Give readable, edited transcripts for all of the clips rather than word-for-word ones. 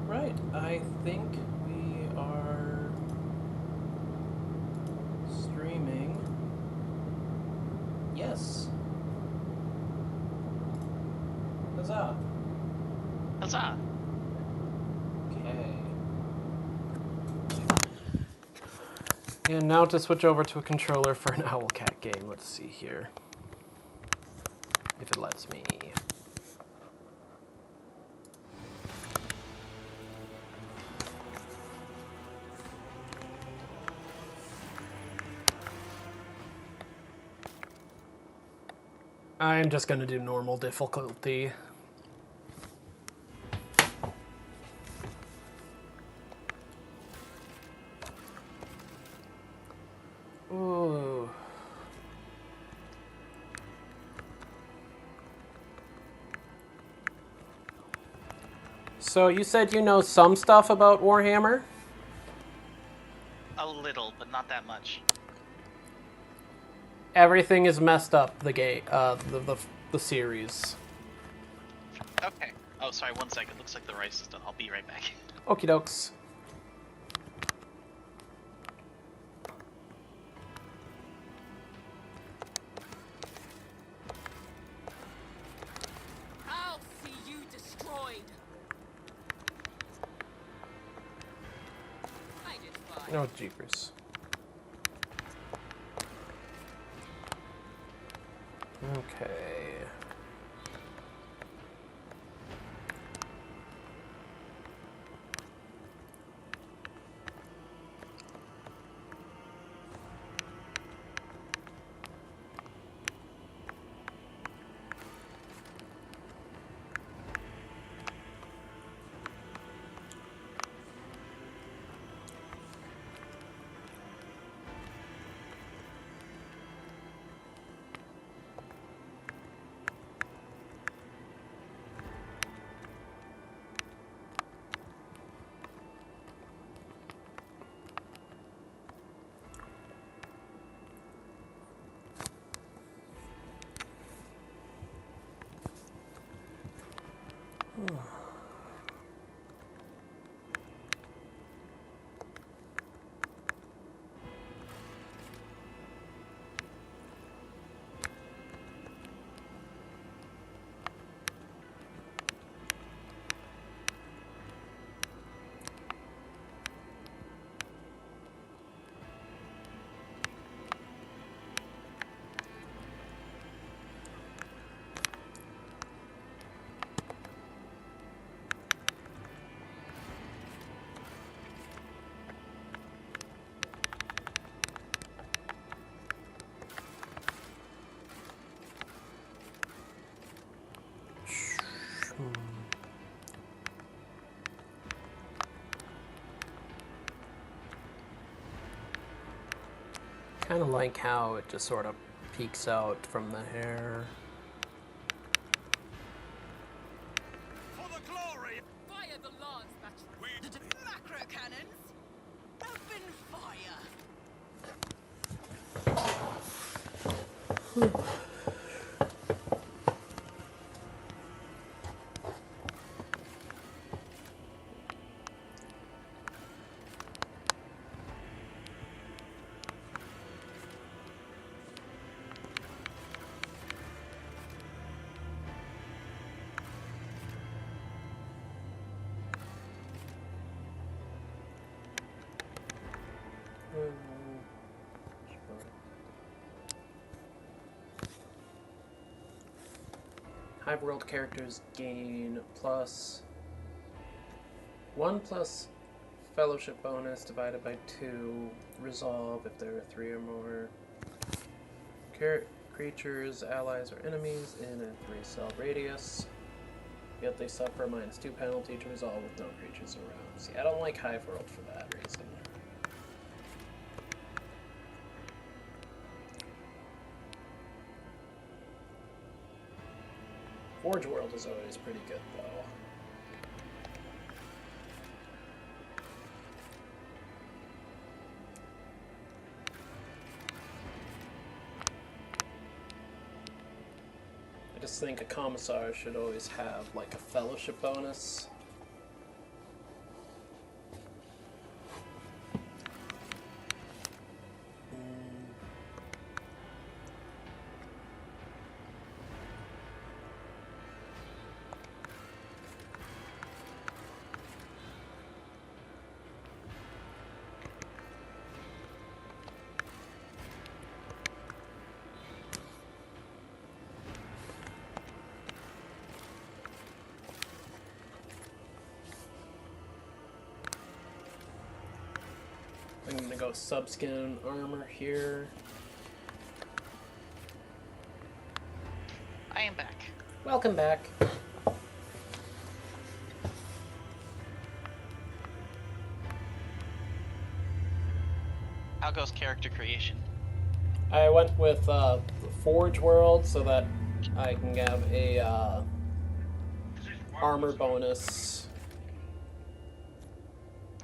Right, I think we are streaming. Yes. Huzzah. Huzzah! Okay. And now to switch over to a controller for an Owlcat game. Let's see here. If it lets me. I'm just going to do normal difficulty. Ooh. So you said you know some stuff about Warhammer? A little, but not that much. Everything is messed up. The series. Okay. Oh, sorry, 1 second. Looks like the rice is done. I'll be right back. Okie dokes. I'll see you destroyed. I did fine. Oh, jeepers. Okay. Kind of like how it just sort of peeks out from the hair. For the glory! Fire the lance battery. Macro cannons. Open fire. Hive World characters gain plus 1 plus fellowship bonus divided by 2. Resolve if there are 3 or more. Creatures, allies, or enemies in a 3-cell radius. Yet they suffer -2 penalty to resolve with no creatures around. See, I don't like Hive World for that reason. Forge World is always pretty good, though. I just think a Commissar should always have, like, a fellowship bonus. go subskin armor here. I am back. Welcome back. How goes character creation? I went with Forge World so that I can have a armor bonus.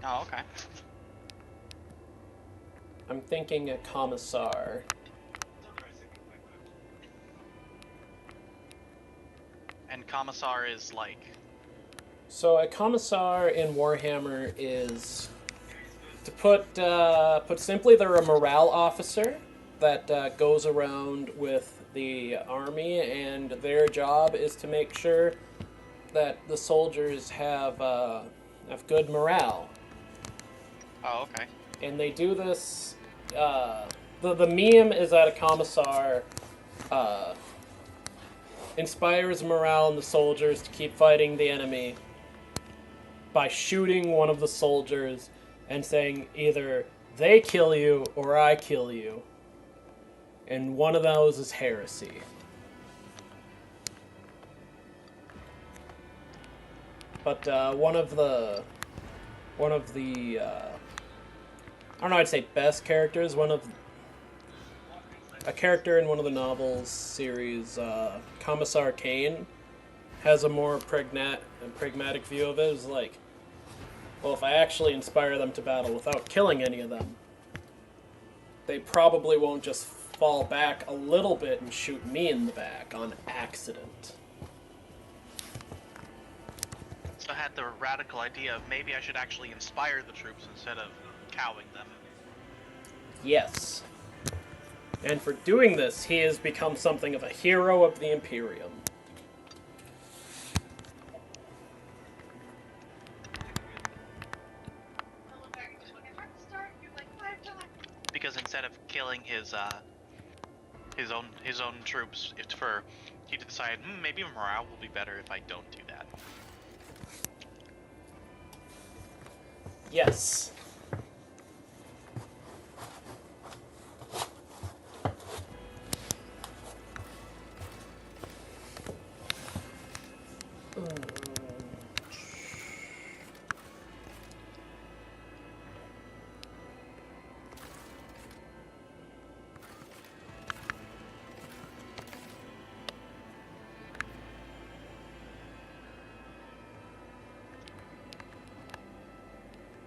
Oh, okay. I'm thinking a Commissar. And Commissar is like... So a Commissar in Warhammer is, to put simply, they're a morale officer that goes around with the army, and their job is to make sure that the soldiers have good morale. Oh, okay. And they do this. The meme is that a Commissar inspires morale in the soldiers to keep fighting the enemy by shooting one of the soldiers and saying either they kill you or I kill you. And one of those is heresy. But one of the I don't know, I'd say best characters, a character in one of the novels series, Commissar Kane, has a more pragmatic view of it. It's like, well, if I actually inspire them to battle without killing any of them, they probably won't just fall back a little bit and shoot me in the back on accident. So I had the radical idea of maybe I should actually inspire the troops instead of cowing them. Yes. And for doing this, he has become something of a hero of the Imperium. Because instead of killing his own troops, he decided maybe morale will be better if I don't do that. Yes.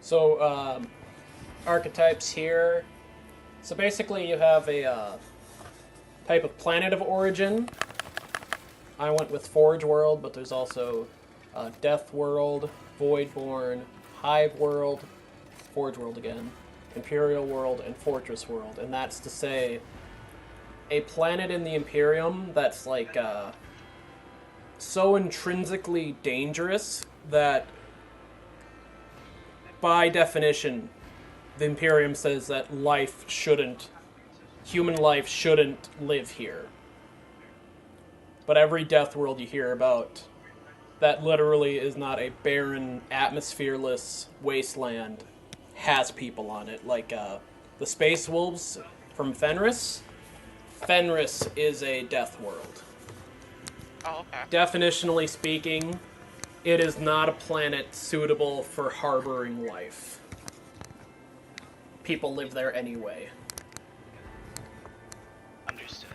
So, archetypes here. So basically you have a type of planet of origin. I went with Forge World, but there's also Death World, Voidborn, Hive World, Forge World again, Imperial World, and Fortress World. And that's to say, a planet in the Imperium that's like so intrinsically dangerous that by definition, the Imperium says that human life shouldn't live here. But every death world you hear about, that literally is not a barren, atmosphereless wasteland, has people on it. Like the Space Wolves from Fenris. Fenris is a death world. Oh, okay. Definitionally speaking, it is not a planet suitable for harboring life. People live there anyway. Understood.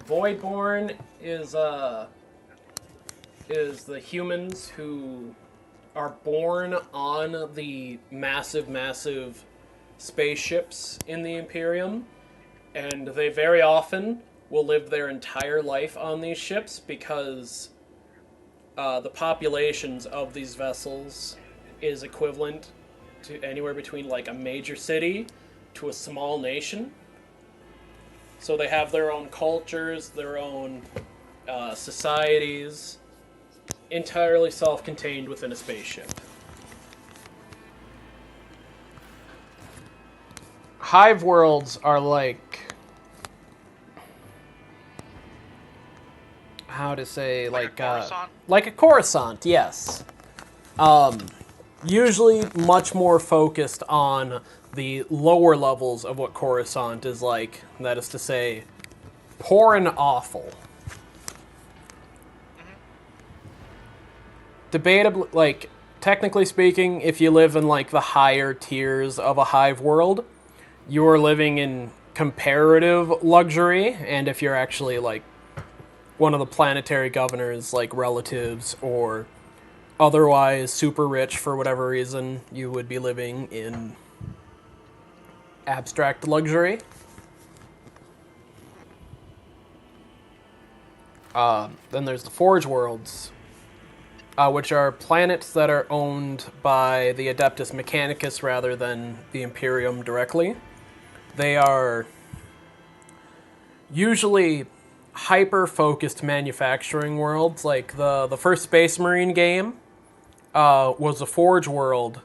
Voidborn is the humans who are born on the massive spaceships in the Imperium, and they very often will live their entire life on these ships because the populations of these vessels is equivalent to anywhere between like a major city to a small nation. So they have their own cultures, their own societies, entirely self-contained within a spaceship. Hive worlds are like, how to say, Like a Coruscant? like a Coruscant, yes. usually much more focused on the lower levels of what Coruscant is like. That is to say, poor and awful. Debatably, like, technically speaking, if you live in, like, the higher tiers of a hive world, you're living in comparative luxury, and if you're actually, like, one of the planetary governors, like, relatives, or otherwise super rich for whatever reason, you would be living in abstract luxury. Then there's the Forge Worlds, which are planets that are owned by the Adeptus Mechanicus rather than the Imperium directly. They are usually hyper-focused manufacturing worlds. Like the first Space Marine game was a Forge world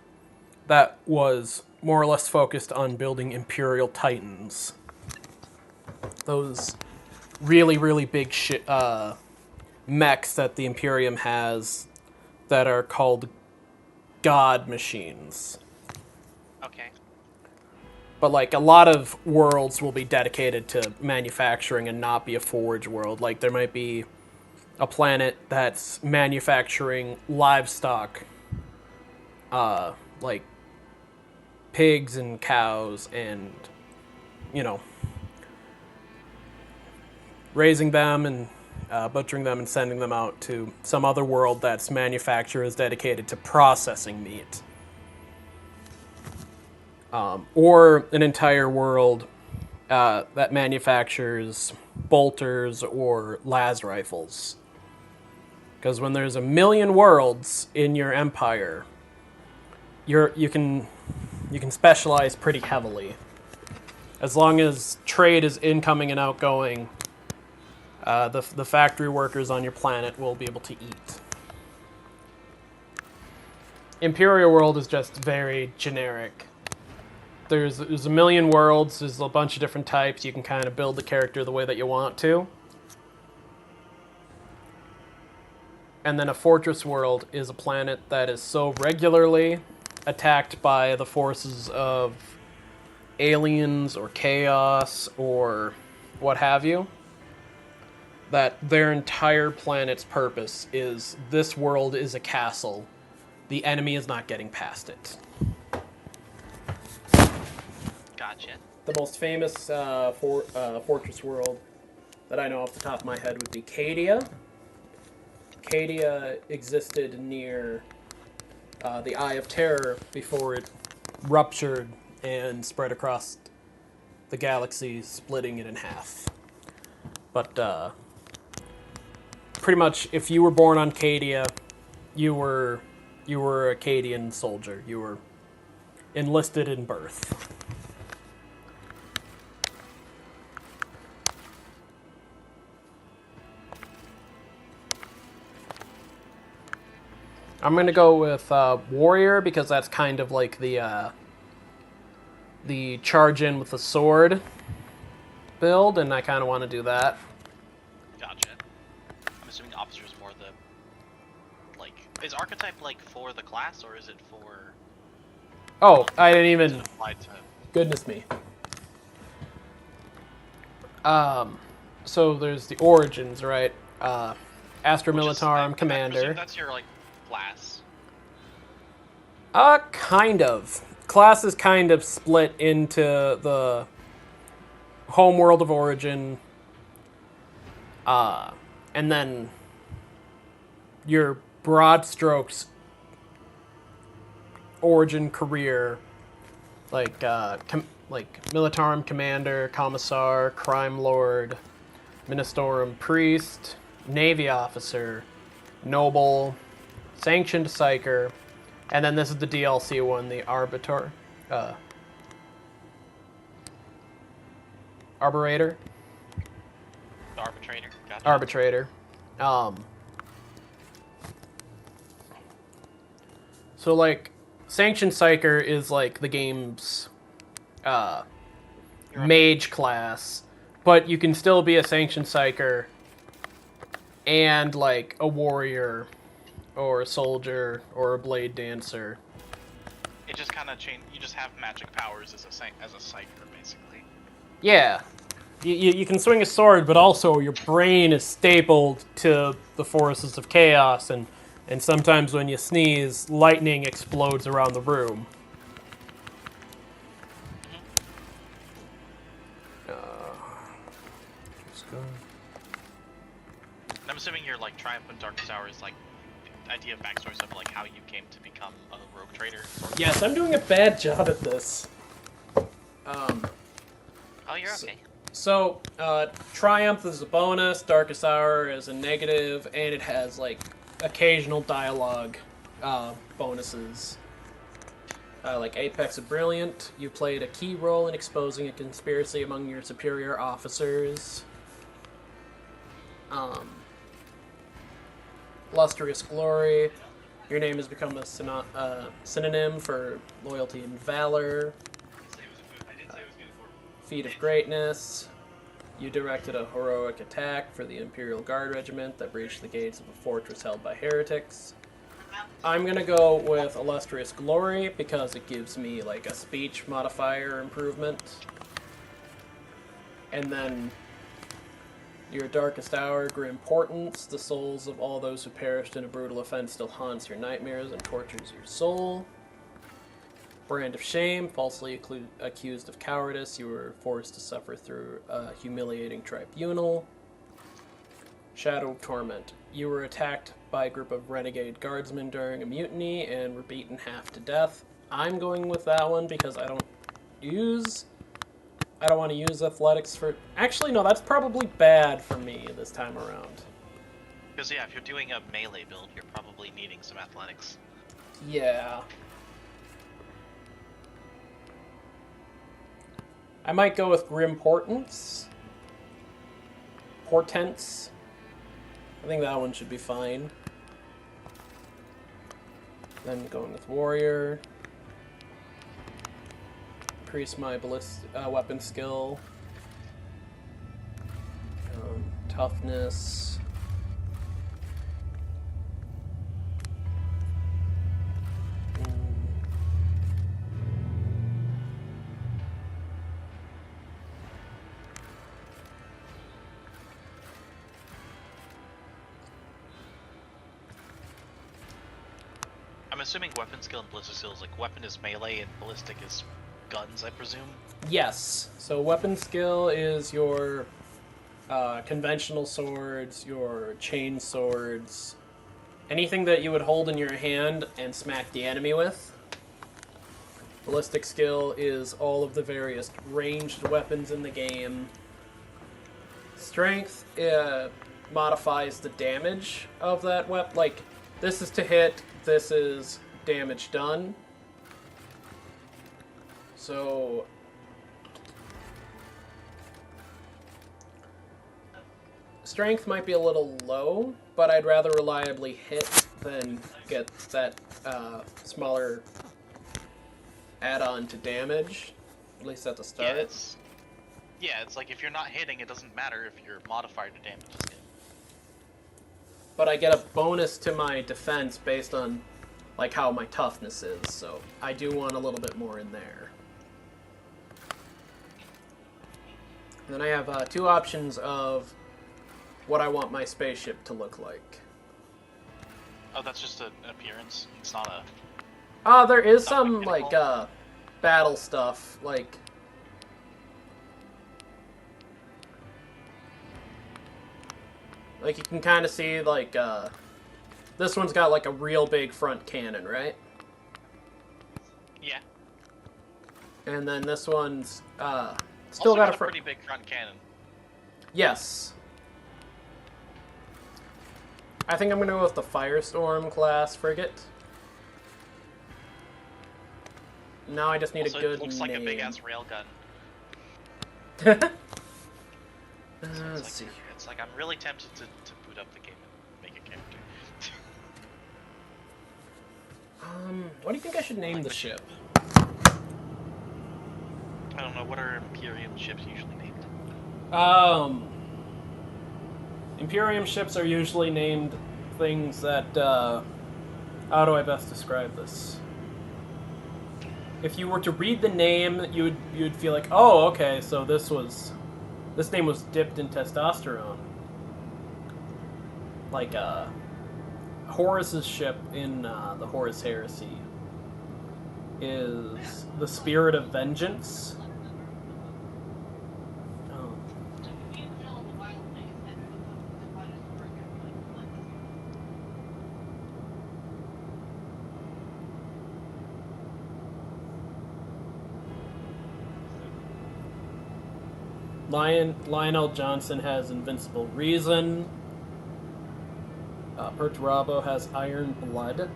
that was more or less focused on building Imperial Titans. Those really, really big mechs that the Imperium has that are called god machines. Okay. But, like, a lot of worlds will be dedicated to manufacturing and not be a Forge world. Like, there might be a planet that's manufacturing livestock, like pigs and cows and, you know, raising them and butchering them and sending them out to some other world that's manufacturer is dedicated to processing meat. Or an entire world that manufactures bolters or las rifles. Because when there's 1 million worlds in your empire, you can specialize pretty heavily. As long as trade is incoming and outgoing, the factory workers on your planet will be able to eat. Imperial world is just very generic. There's 1 million worlds, there's a bunch of different types, you can kind of build the character the way that you want to. And then a fortress world is a planet that is so regularly attacked by the forces of aliens or chaos or what have you, that their entire planet's purpose is this world is a castle. The enemy is not getting past it. Gotcha. The most famous fortress world that I know off the top of my head would be Cadia. Cadia existed near the Eye of Terror before it ruptured and spread across the galaxy, splitting it in half. But pretty much, if you were born on Cadia, you were a Cadian soldier. You were enlisted in birth. I'm gonna go with warrior because that's kind of like the charge in with the sword build, and I kind of want to do that. Gotcha. I'm assuming officer is more the, like, is archetype like for the class or is it for? Oh, I didn't even. Applied to... Goodness me. So there's the origins, right? Astra Militarum Commander. That's your like class. Kind of. Class is kind of split into the home world of origin, and then your broad strokes origin career, like Militarum Commander, Commissar, Crime Lord, Ministorum Priest, Navy Officer, Noble, Sanctioned Psyker, and then this is the DLC one, the Arbiter, Arburator. The arbitrator. Gotcha. Arbitrator. So, like, Sanctioned Psyker is, like, the game's mage class, but you can still be a Sanctioned Psyker and, like, a warrior or a soldier or a blade dancer. It just kind of change. You just have magic powers as a psyker, basically. Yeah. You can swing a sword, but also your brain is stapled to the forces of chaos, and sometimes when you sneeze, lightning explodes around the room. And I'm assuming your like triumphant darkest hour is like the idea of backstory stuff, like how you came to become a rogue trader. Yes, I'm doing a bad job at this. Oh, you're okay. So, Triumph is a bonus, Darkest Hour is a negative, and it has, like, occasional dialogue bonuses. Like Apex of Brilliant, you played a key role in exposing a conspiracy among your superior officers. Illustrious Glory, your name has become a synonym for loyalty and valor. Feat of Greatness, you directed a heroic attack for the Imperial Guard Regiment that breached the gates of a fortress held by heretics. I'm gonna go with Illustrious Glory because it gives me like a speech modifier improvement. And then your Darkest Hour, Grim Portents, the souls of all those who perished in a brutal offense still haunts your nightmares and tortures your soul. Brand of Shame, falsely accused of cowardice, you were forced to suffer through a humiliating tribunal. Shadow of Torment, you were attacked by a group of renegade guardsmen during a mutiny and were beaten half to death. I'm going with that one because I don't want to use athletics for... Actually, no, that's probably bad for me this time around. Because, yeah, if you're doing a melee build, you're probably needing some athletics. Yeah. I might go with Grim Portents. Portents. I think that one should be fine. Then going with Warrior. Increase my weapon skill. Toughness. I'm assuming weapon skill and ballistic skill is like weapon is melee and ballistic is guns, I presume? Yes. So weapon skill is your conventional swords, your chain swords, anything that you would hold in your hand and smack the enemy with. Ballistic skill is all of the various ranged weapons in the game. Strength modifies the damage of that weapon. Like, this is to hit, this is damage done. So strength might be a little low, but I'd rather reliably hit than get that smaller add-on to damage, at least at the start. It's like if you're not hitting, it doesn't matter if your modifier to damage is good. But I get a bonus to my defense based on like how my toughness is, so I do want a little bit more in there. And then I have two options of what I want my spaceship to look like. Oh, that's just an appearance? It's not a... There is some, like, battle stuff, like... Like, you can kind of see, like, this one's got, like, a real big front cannon, right? Yeah. And then this one's, still got a pretty big front cannon. Yes. I think I'm going to go with the Firestorm class frigate. Now I just need also, a good it looks name. like a big-ass railgun. Let's see. It's like I'm really tempted to boot up the game and make a character. What do you think I should name the ship? I don't know, what are Imperium ships usually named? Imperium ships are usually named things that, how do I best describe this? if you were to read the name, you'd feel like, oh, okay, so this name was dipped in testosterone. Like Horus's ship in the Horus Heresy is the Spirit of Vengeance. Oh. Lionel Johnson has Invincible Reason. Perturabo has Iron Blood.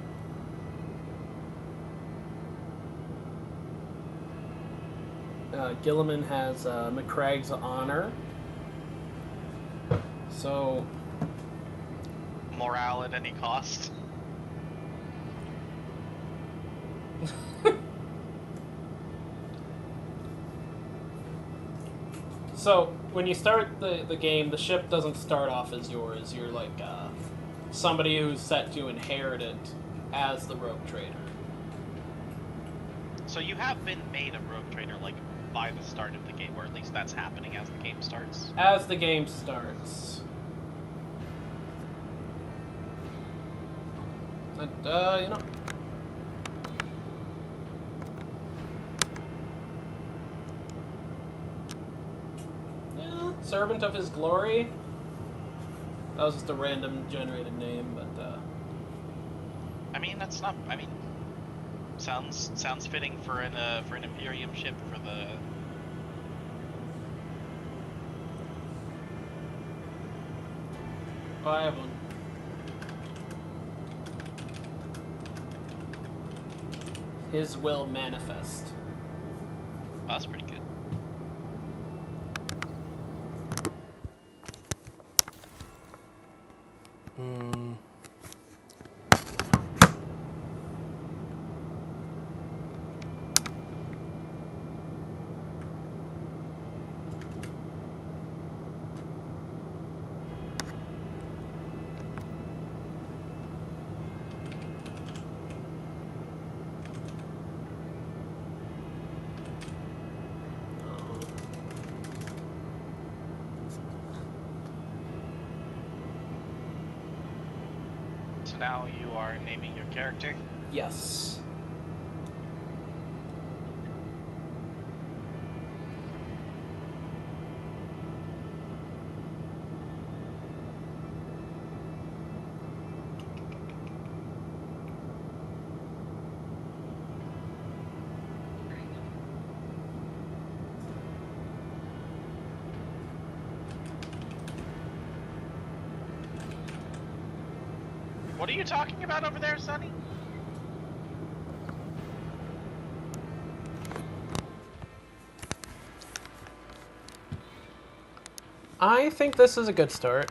Gilliman has McCragg's Honor. So... Morale at any cost. So, when you start the game, the ship doesn't start off as yours. You're like somebody who's set to inherit it as the rogue trader. So you have been made a rogue trader, like, by the start of the game, or at least that's happening as the game starts. As the game starts. And, you know... Servant of His Glory. That was just a random generated name, but I mean, that's not. I mean, sounds fitting for an Imperium ship for the. Oh, I have one. His will manifest. Oh, that's pretty good. So now you are naming your character. Yes. What are you talking about over there, Sonny? I think this is a good start.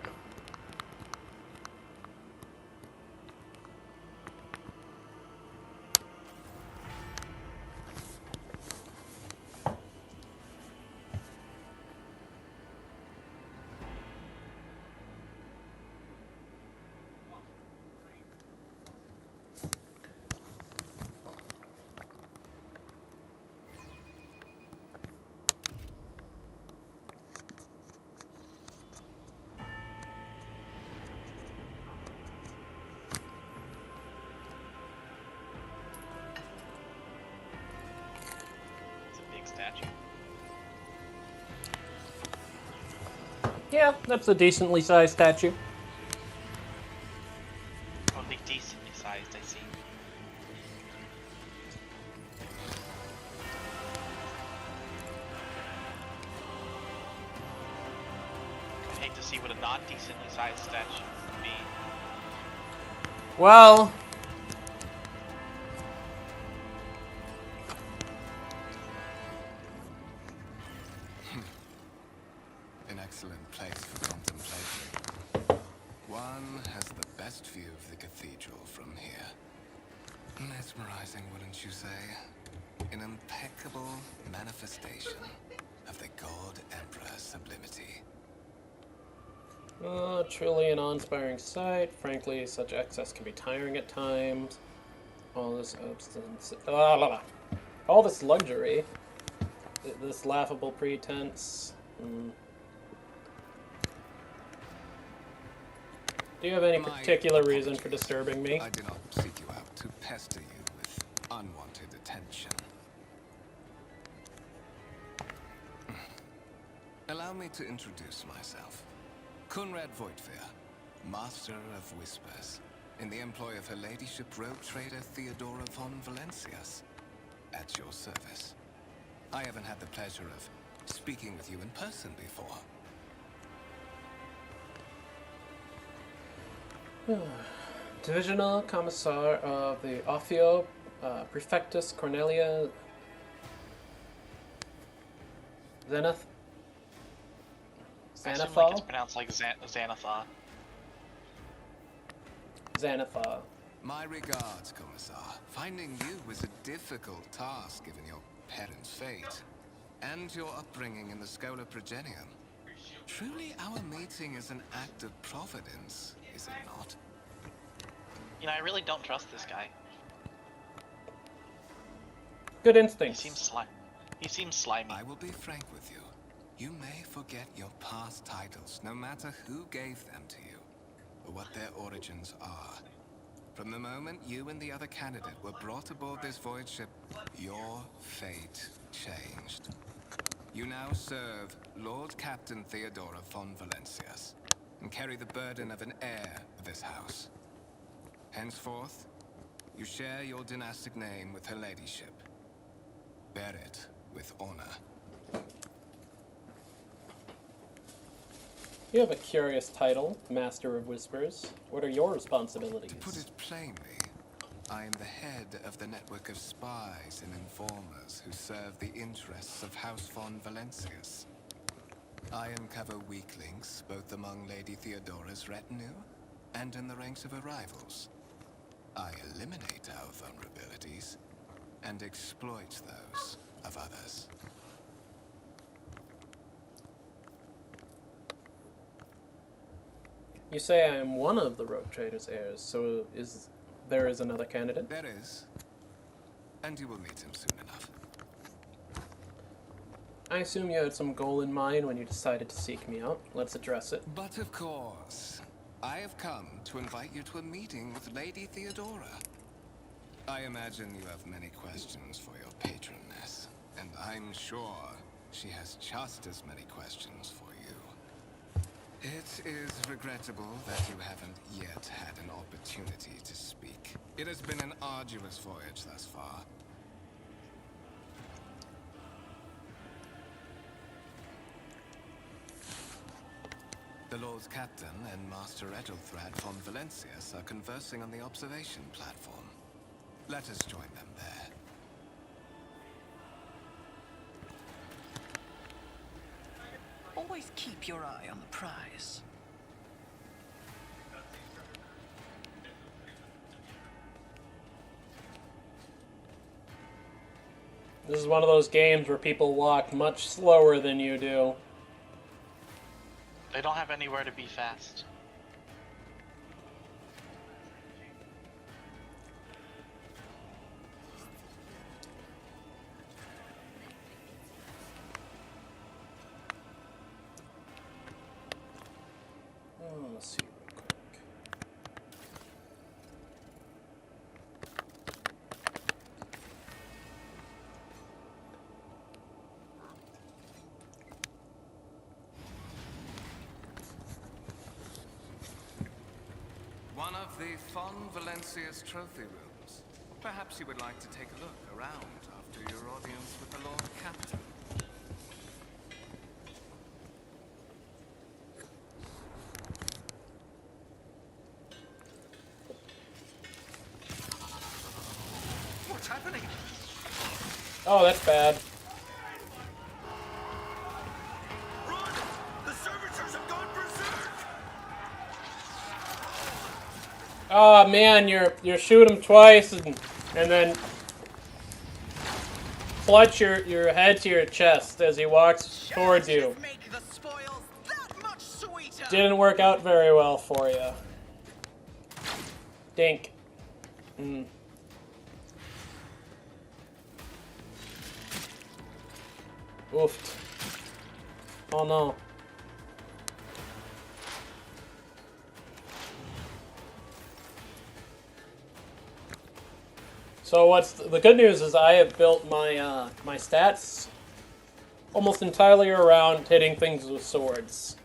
Statue. Yeah, that's a decently sized statue. Only decently sized, I see. I'd hate to see what a not decently sized statue would be. Well... An excellent place for contemplation. One has the best view of the cathedral from here. Mesmerizing, wouldn't you say? An impeccable manifestation of the God Emperor's sublimity. Truly an awe-inspiring sight. Frankly, such excess can be tiring at times. All this abstinence... All this luxury. This laughable pretense. Do you have any particular reason for disturbing me? I do not seek you out to pester you with unwanted attention. Allow me to introduce myself. Kunrad Voigtfear, Master of Whispers, in the employ of Her Ladyship rogue trader Theodora von Valencias. At your service. I haven't had the pleasure of speaking with you in person before. Divisional Commissar of the Ophio, Prefectus Cornelia Zenith. I assume, like, Xanathal? it's pronounced like Xanatha. Xanathal. My regards, Commissar. Finding you was a difficult task given your parents' fate and your upbringing in the Schola Progenium. Truly, our meeting is an act of providence, is it not? You know, I really don't trust this guy. Good He instincts. seems slimy. I will be frank with you. You may forget your past titles, no matter who gave them to you, or what their origins are. From the moment you and the other candidate were brought aboard this voyage ship, your fate changed. You now serve Lord Captain Theodora von Valencias, and carry the burden of an heir of this house. Henceforth, you share your dynastic name with Her Ladyship. Bear it with honor. You have a curious title, Master of Whispers. What are your responsibilities? To put it plainly, I am the head of the network of spies and informers who serve the interests of House von Valencias. I uncover weak links both among Lady Theodora's retinue and in the ranks of her rivals. I eliminate our vulnerabilities and exploit those of others. You say I am one of the Rogue Trader's heirs, so there is another candidate? There is. And you will meet him soon enough. I assume you had some goal in mind when you decided to seek me out. Let's address it. But of course, I have come to invite you to a meeting with Lady Theodora. I imagine you have many questions for your patroness, and I'm sure she has just as many questions for you. It is regrettable that you haven't yet had an opportunity to speak. It has been an arduous voyage thus far. The Lord's Captain and Master Edelthrad von Valencias are conversing on the observation platform. Let us join them there. Always keep your eye on the prize. This is one of those games where people walk much slower than you do. They don't have anywhere to be fast. Let's see real quick. One of the Von Valencia's trophy rooms. Perhaps you would like to take a look around after your audience with the Lord Captain. What's happening? Oh, that's bad. Run! The servitors have gone berserk! Oh man, you shoot him twice and then clutch your head to your chest as he walks towards you. Make the spoils that much sweeter. Didn't work out very well for you. Dink. Oofed. Oh no. So what's the good news is I have built my my stats almost entirely around hitting things with swords.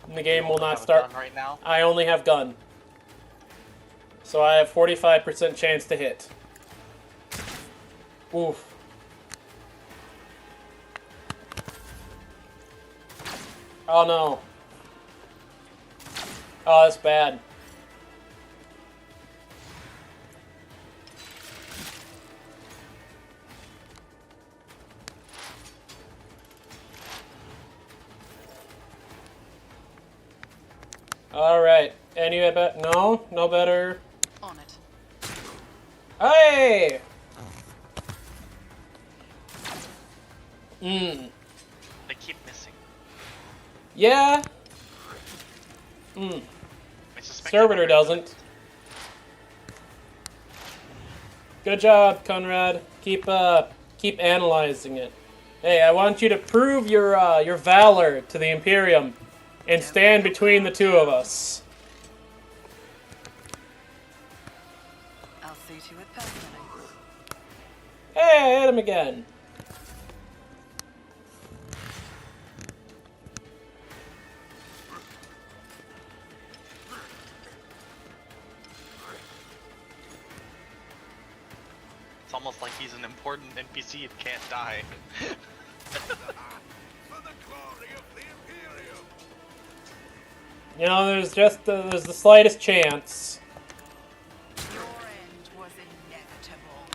And the game will not start right now. I only have gun. So I have 45% chance to hit. Oof. Oh no. Oh, that's bad. Alright. Any better? No? No better? On it. Hey! Mmm. They keep missing. Yeah? Mmm. I suspect Servitor doesn't. Good job, Conrad. Keep analyzing it. Hey, I want you to prove your valor to the Imperium and stand between the two of us. I'll see to it personally. Hey, I hit him again. It's almost like he's an important NPC and can't die. For the glory of the Imperium! You know, there's the slightest chance. Your end was inevitable.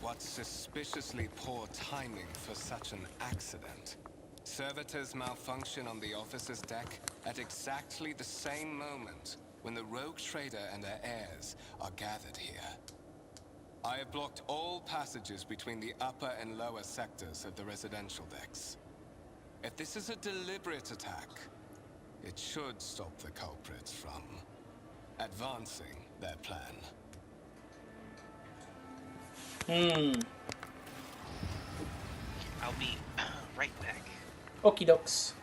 What suspiciously poor timing for such an accident. Servitors malfunction on the officer's deck at exactly the same moment when the rogue trader and her heirs are gathered here. I have blocked all passages between the upper and lower sectors of the residential decks. If this is a deliberate attack, it should stop the culprits from advancing their plan. I'll be right back. Okie dokes.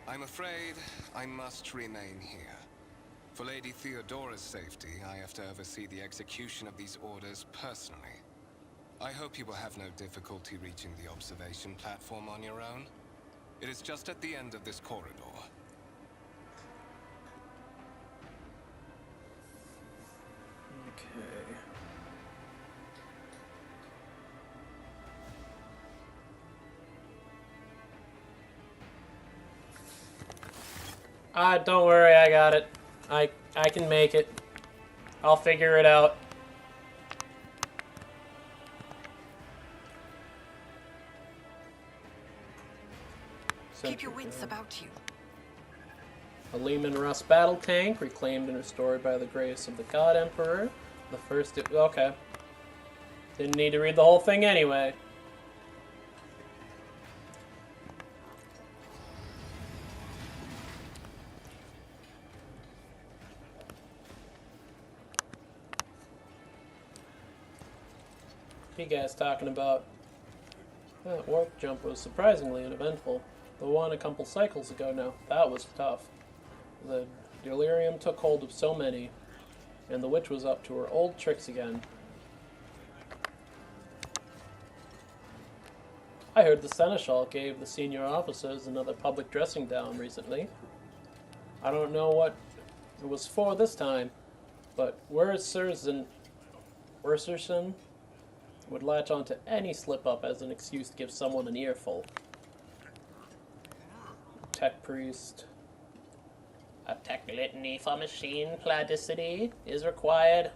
I'm afraid I must remain here. For Lady Theodora's safety, I have to oversee the execution of these orders personally. I hope you will have no difficulty reaching the observation platform on your own. It is just at the end of this corridor. Okay. Don't worry, I got it. I can make it. I'll figure it out. Keep your wits about you. A Lehman Russ battle tank, reclaimed and restored by the grace of the God Emperor. The first... Okay. Didn't need to read the whole thing anyway. You guys talking about... That warp jump was surprisingly uneventful. The one a couple cycles ago now. That was tough. The delirium took hold of so many, and the witch was up to her old tricks again. I heard the Seneschal gave the senior officers another public dressing down recently. I don't know what it was for this time, but Werserson would latch on to any slip-up as an excuse to give someone an earful. Tech priest. A tech litany for machine pladicity is required.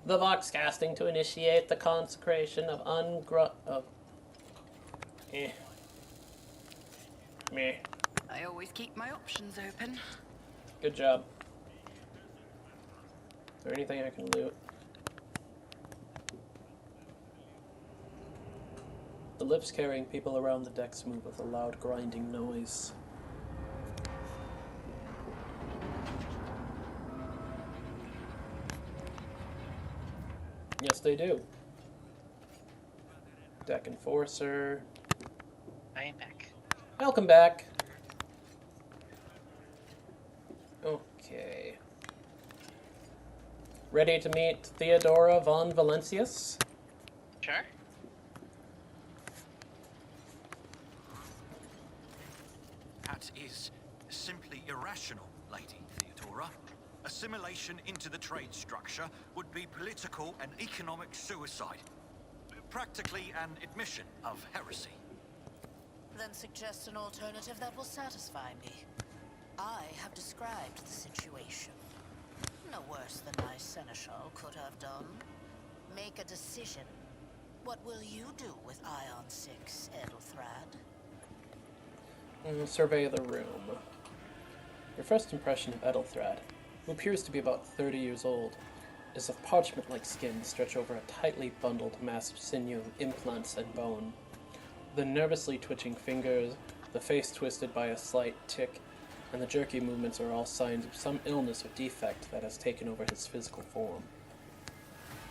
The Vox casting to initiate the consecration of Meh. I always keep my options open. Good job. Is there anything I can loot? The lifts carrying people around the decks move with a loud grinding noise. course they do. Deck Enforcer. I am back. Welcome back. Okay. Ready to meet Theodora von Valentius? Sure. That is simply irrational, Lady Theodora. Assimilation into the trade structure would be political and economic suicide. Practically an admission of heresy. Then suggest an alternative that will satisfy me. I have described the situation. No worse than my seneschal could have done. Make a decision. What will you do with Ion 6, Edelthrad? Survey the room. Your first impression of Edelthrad, who appears to be about 30 years old, is of parchment-like skin stretched over a tightly bundled mass of sinew, implants, and bone. The nervously twitching fingers, the face twisted by a slight tic, and the jerky movements are all signs of some illness or defect that has taken over his physical form.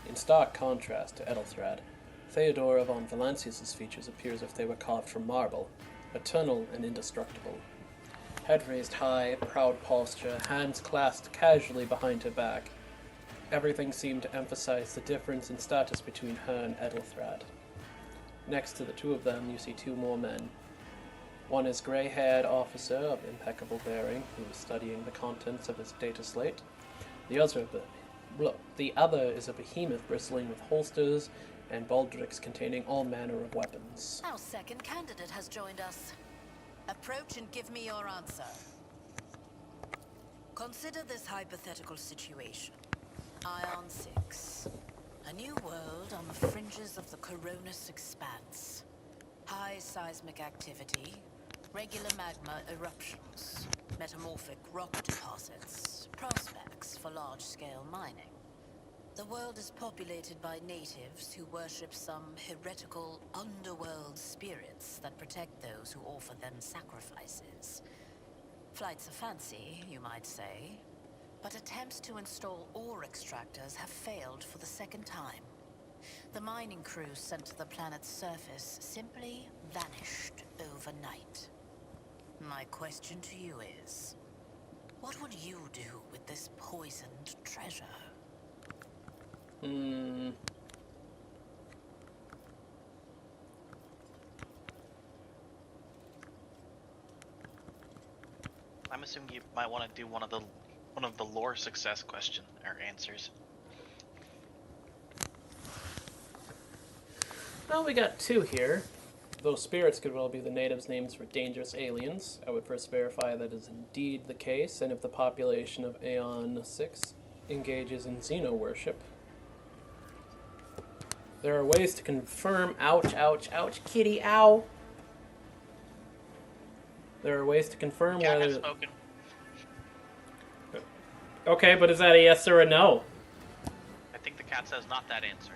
In stark contrast to Edelthrad, Theodora von Valentius's features appear as if they were carved from marble, eternal and indestructible. Head raised high, proud posture, hands clasped casually behind her back. Everything seemed to emphasize the difference in status between her and Edelthrad. Next to the two of them, you see two more men. One is gray-haired officer of impeccable bearing, who is studying the contents of his data slate. The other is a behemoth bristling with holsters and baldricks containing all manner of weapons. Our second candidate has joined us. Approach and give me your answer. Consider this hypothetical situation. Ion 6. A new world on the fringes of the Coronis expanse. High seismic activity, regular magma eruptions, metamorphic rock deposits, prospects for large-scale mining. The world is populated by natives who worship some heretical underworld spirits that protect those who offer them sacrifices. Flights of fancy, you might say, but attempts to install ore extractors have failed for the second time. The mining crews sent to the planet's surface simply vanished overnight. My question to you is, what would you do with this poisoned treasure? I'm assuming you might want to do one of the lore success question or answers. Well, we got two here. Those spirits could well be the natives' names for dangerous aliens. I would first verify that is indeed the case, and if the population of Aeon 6 engages in Xeno worship. There are ways to confirm... Ouch, ouch, ouch, kitty, ow! There are ways to confirm Cat has whether... spoken. Okay, but is that a yes or a no? I think the cat says not that answer.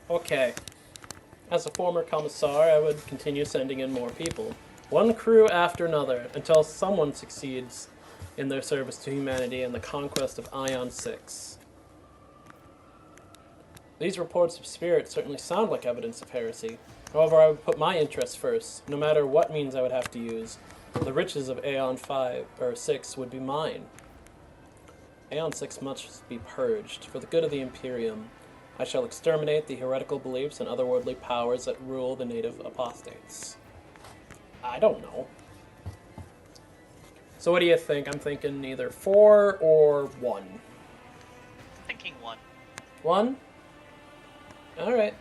Okay. As a former commissar, I would continue sending in more people. One crew after another, until someone succeeds in their service to humanity and the conquest of Ion 6. These reports of spirits certainly sound like evidence of heresy. However, I would put my interests first, no matter what means I would have to use. The riches of Aeon 5, or 6 would be mine. Aeon 6 must be purged. For the good of the Imperium, I shall exterminate the heretical beliefs and otherworldly powers that rule the native apostates. I don't know. So what do you think? I'm thinking either 4 or 1. Thinking 1. 1? Alright.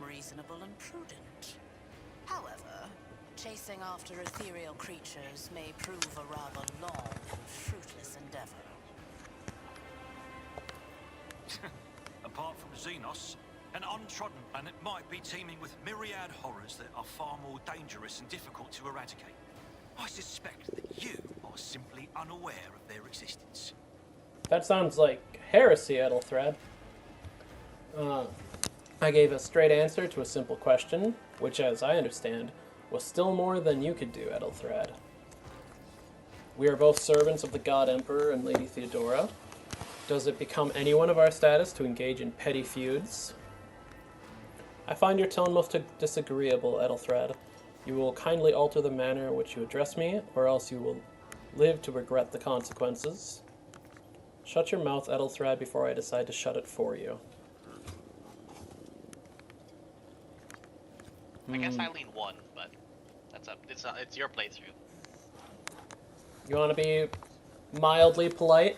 Reasonable and prudent. However, chasing after ethereal creatures may prove a rather long and fruitless endeavor. Apart from Xenos, an untrodden planet might be teeming with myriad horrors that are far more dangerous and difficult to eradicate. I suspect that you are simply unaware of their existence. That sounds like heresy, Edelthrad. I gave a straight answer to a simple question, which, as I understand, was still more than you could do, Edelthrad. We are both servants of the God Emperor and Lady Theodora. Does it become any one of our status to engage in petty feuds? I find your tone most disagreeable, Ethelthred. You will kindly alter the manner in which you address me, or else you will live to regret the consequences. Shut your mouth, Ethelthred, before I decide to shut it for you. I guess I lean 1, but that's up. It's your playthrough. You want to be mildly polite?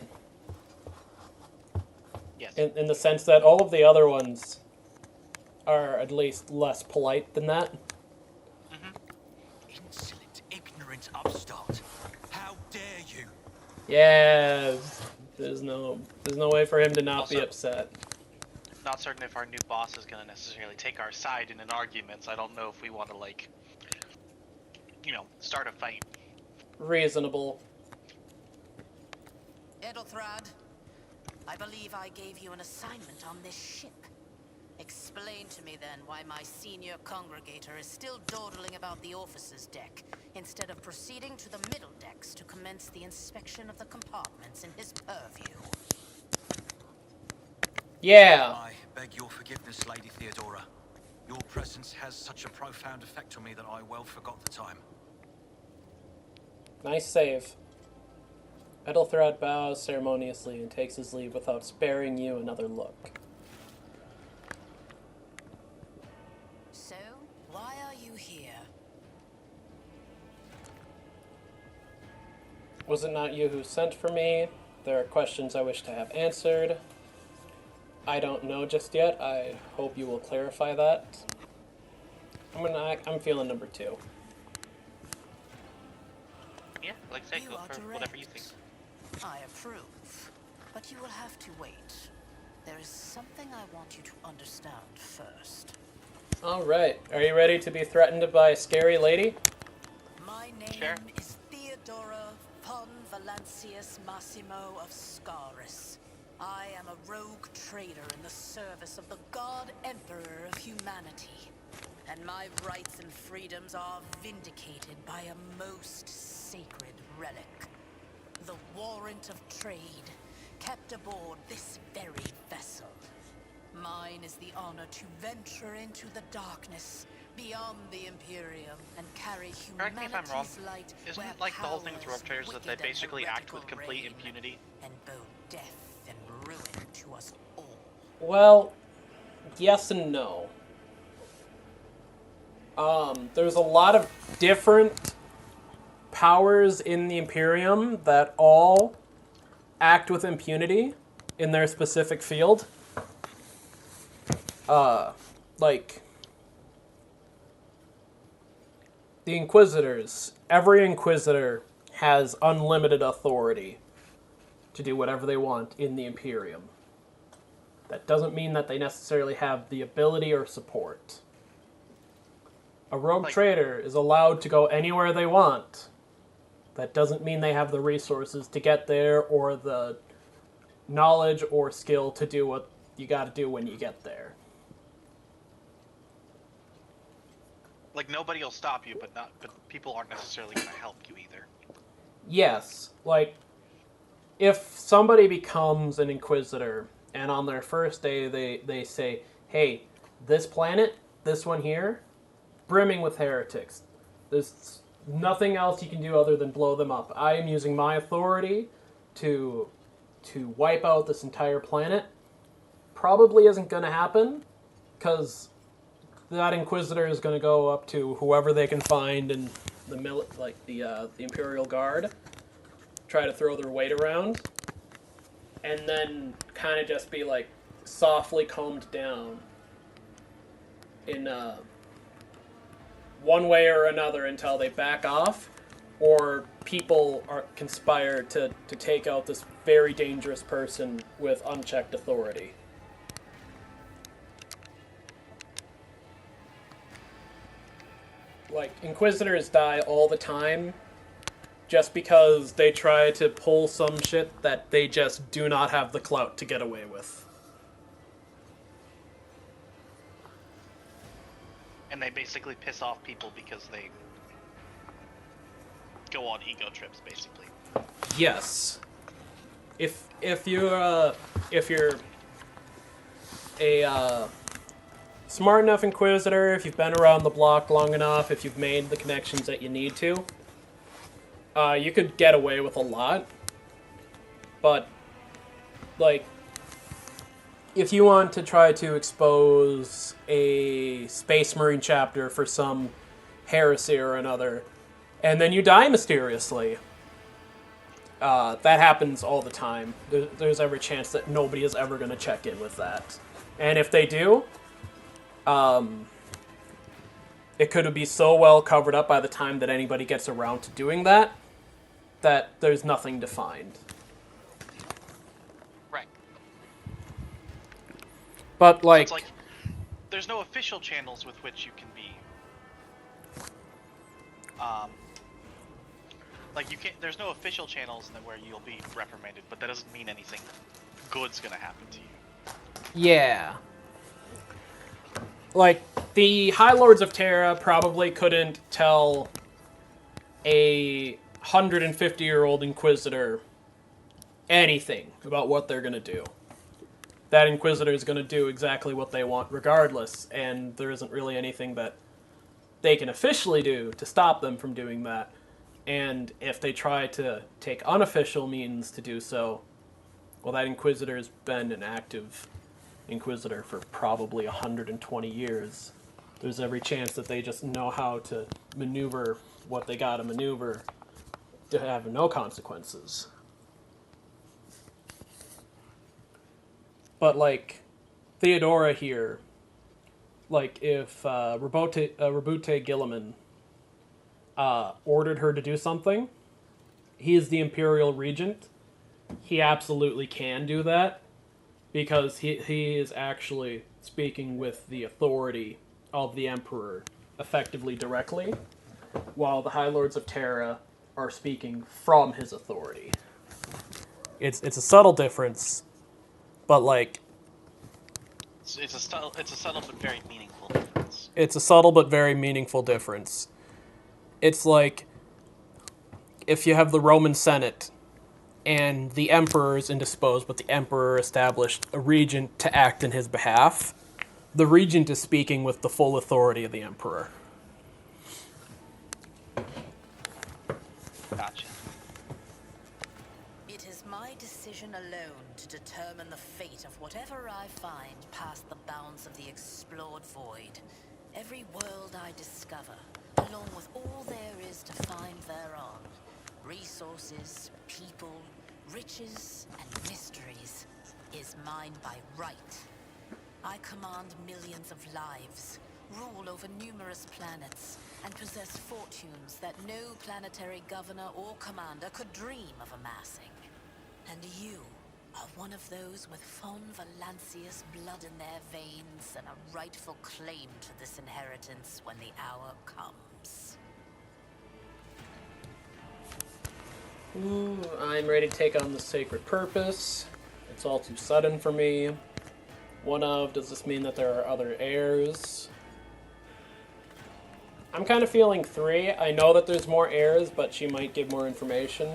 Yes. In the sense that all of the other ones are at least less polite than that. Insolent, ignorant upstart. How dare you? Yeah, there's no way for him to not be Also- upset. Not certain if our new boss is gonna necessarily take our side in an argument, so I don't know if we want to, like, start a fight. Reasonable. Edelthrad, I believe I gave you an assignment on this ship. Explain to me then why my senior congregator is still dawdling about the officer's deck, instead of proceeding to the middle decks to commence the inspection of the compartments in his purview. Yeah. I beg your forgiveness, Lady Theodora. Your presence has such a profound effect on me that I well forgot the time. Nice save. Ethelthred bows ceremoniously and takes his leave without sparing you another look. So, why are you here? Was it not you who sent for me? There are questions I wish to have answered. I don't know just yet. I hope you will clarify that. I'm feeling number 2. Yeah, like I say, You go are for direct. whatever you think. I approve, but you will have to wait. There is something I want you to understand first. Alright, are you ready to be threatened by a scary lady? My name Sure. is Theodora von Valancius Massimo of Scaris. I am a rogue trader in the service of the God Emperor of humanity. And my rights and freedoms are vindicated by a most sacred relic. The warrant of trade, kept aboard this very vessel. Mine is the honor to venture into the darkness, beyond the Imperium, and carry Correct me if I'm wrong. humanity's light Isn't where like the whole thing with powers rogue traders that they wicked and basically act with heretical complete reign, impunity? and bow death and ruin to us all. Well, yes and no. There's a lot of different powers in the Imperium that all act with impunity in their specific field. Like the Inquisitors. Every Inquisitor has unlimited authority to do whatever they want in the Imperium. That doesn't mean that they necessarily have the ability or support. A rogue trader is allowed to go anywhere they want. That doesn't mean they have the resources to get there or the knowledge or skill to do what you gotta do when you get there. Like, nobody will stop you, but people aren't necessarily gonna help you either. Yes, like, if somebody becomes an Inquisitor and on their first day they say, hey, this planet, this one here, brimming with heretics. There's nothing else you can do other than blow them up. I am using my authority to wipe out this entire planet. Probably isn't going to happen, because that Inquisitor is going to go up to whoever they can find in the Imperial Guard, try to throw their weight around, and then kind of just be like softly calmed down in one way or another until they back off, or people are conspired to take out this very dangerous person with unchecked authority. Like, Inquisitors die all the time just because they try to pull some shit that they just do not have the clout to get away with. And they basically piss off people because they go on ego trips, basically. Yes. if you're a smart enough Inquisitor, if you've been around the block long enough, if you've made the connections that you need to, you could get away with a lot. But, like, if you want to try to expose a Space Marine chapter for some heresy or another, and then you die mysteriously, that happens all the time. There's every chance that nobody is ever going to check in with that. And if they do, it could be so well covered up by the time that anybody gets around to doing that, that there's nothing to find. Right. But, like... It's like, there's no official channels with which you can be... like, you can't... There's no official channels where you'll be reprimanded, but that doesn't mean anything good's gonna happen to you. Yeah. Like, the High Lords of Terra probably couldn't tell a 150-year-old Inquisitor anything about what they're gonna do. That Inquisitor is gonna do exactly what they want regardless, and there isn't really anything that they can officially do to stop them from doing that. And if they try to take unofficial means to do so, well, that Inquisitor's been an active Inquisitor for probably 120 years. There's every chance that they just know how to maneuver what they gotta maneuver to have no consequences. But, like, Theodora here, like, if Rabute Gilliman ordered her to do something, he is the Imperial Regent. He absolutely can do that, because he is actually speaking with the authority of the Emperor effectively directly, while the High Lords of Terra are speaking from his authority. It's a subtle difference, but, like... It's a subtle but very meaningful difference. It's a subtle but very meaningful difference. It's like if you have the Roman Senate and the Emperor is indisposed, but the Emperor established a regent to act in his behalf. The regent is speaking with the full authority of the Emperor. Gotcha. It is my decision alone to determine the fate of whatever I find past the bounds of the explored void. Every world I discover, along with all there is to find thereon. Resources, people, riches, and mysteries is mine by right. I command millions of lives, rule over numerous planets, and possess fortunes that no planetary governor or commander could dream of amassing. And you are one of those with Fon Valancia's blood in their veins and a rightful claim to this inheritance when the hour comes. Ooh, I'm ready to take on the sacred purpose. It's all too sudden for me. Does this mean that there are other heirs? I'm kind of feeling 3. I know that there's more heirs, but she might give more information.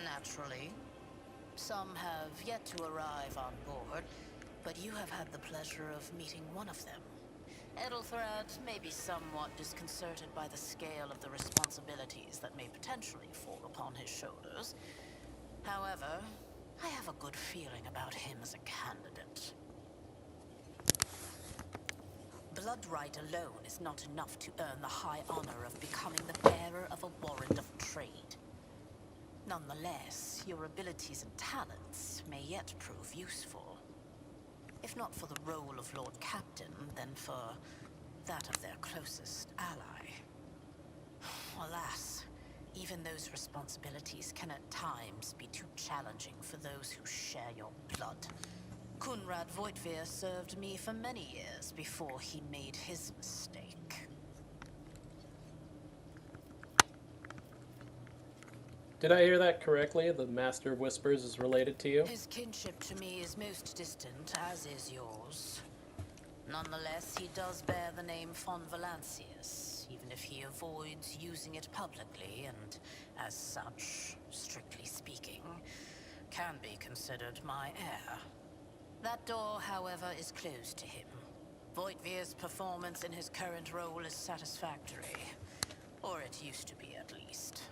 Naturally. Some have yet to arrive on board, but you have had the pleasure of meeting one of them. Edelthrad may be somewhat disconcerted by the scale of the responsibilities that may potentially fall upon his shoulders. However, I have a good feeling about him as a candidate. Blood right alone is not enough to earn the high honor of becoming the bearer of a warrant of trade. Nonetheless, your abilities and talents may yet prove useful. If not for the role of Lord Captain, then for that of their closest ally. Alas, even those responsibilities can at times be too challenging for those who share your blood. Kunrad Voitvir served me for many years before he made his mistake. Did I hear that correctly? The Master of Whispers is related to you? His kinship to me is most distant, as is yours. Nonetheless, he does bear the name Fon Valancius, even if he avoids using it publicly and, as such, strictly speaking, can be considered my heir. That door, however, is closed to him. Voigtvir's performance in his current role is satisfactory. Or it used to be, at least.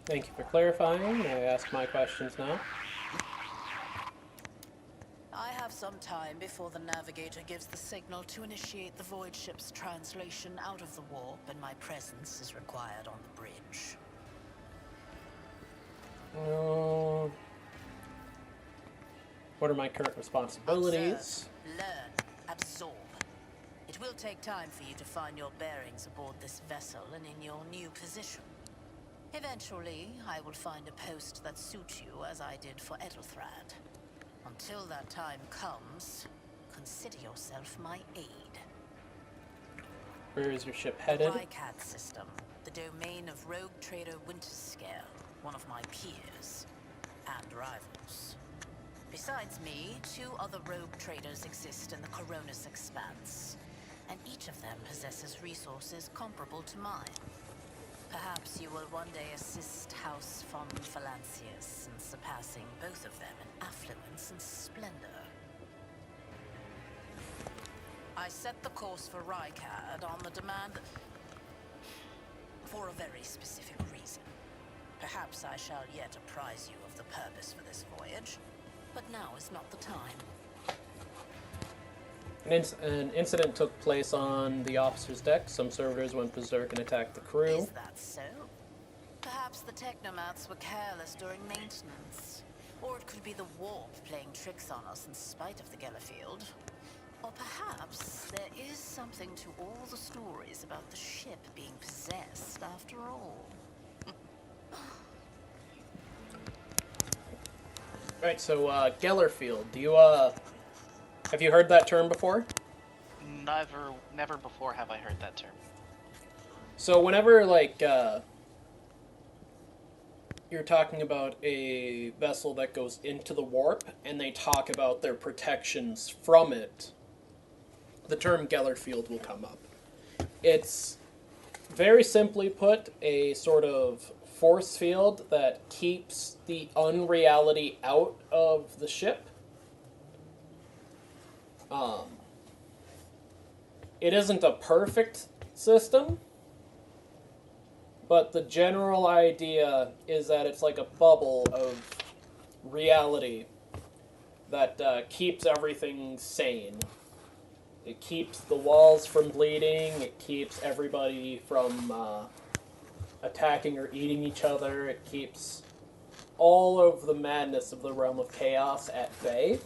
Thank you for clarifying. May I ask my questions now? I have some time before the navigator gives the signal to initiate the void ship's translation out of the warp, and my presence is required on the bridge. What are my current responsibilities? Observe, learn, absorb. It will take time for you to find your bearings aboard this vessel and in your new position. Eventually, I will find a post that suits you as I did for Ethelthrad. Until that time comes, consider yourself my aid. Where is your ship headed? The Rycat system, the domain of rogue trader Winterscale, one of my peers and rivals. Besides me, 2 other rogue traders exist in the Coronis Expanse, and each of them possesses resources comparable to mine. Perhaps you will one day assist House von Valancius in surpassing both of them in affluence and splendor. I set the course for Rykad on the demand for a very specific reason. Perhaps I shall yet apprise you of the purpose for this voyage, but now is not the time. An incident took place on the officer's deck. Some servitors went berserk and attacked the crew. Is that so? Perhaps the technomats were careless during maintenance. Or it could be the warp playing tricks on us in spite of the Gellerfield. Or perhaps there is something to all the stories about the ship being possessed after all. Alright, so, Gellerfield, do you, have you heard that term before? Never before have I heard that term. So whenever, like, you're talking about a vessel that goes into the warp, and they talk about their protections from it, the term Gellerfield will come up. It's, very simply put, a sort of force field that keeps the unreality out of the ship. It isn't a perfect system, but the general idea is that it's like a bubble of reality that keeps everything sane. It keeps the walls from bleeding, it keeps everybody from attacking or eating each other, it keeps all of the madness of the realm of chaos at bay.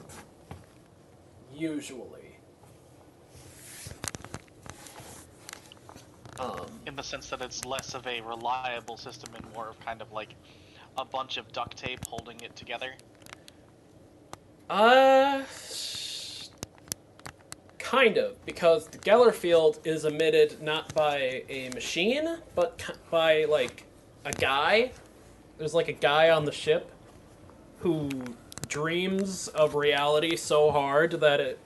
Usually. In the sense that it's less of a reliable system and more of kind of like a bunch of duct tape holding it together. Kind of, because the Gellerfield is emitted not by a machine, but by, like, a guy. There's, like, a guy on the ship who dreams of reality so hard that it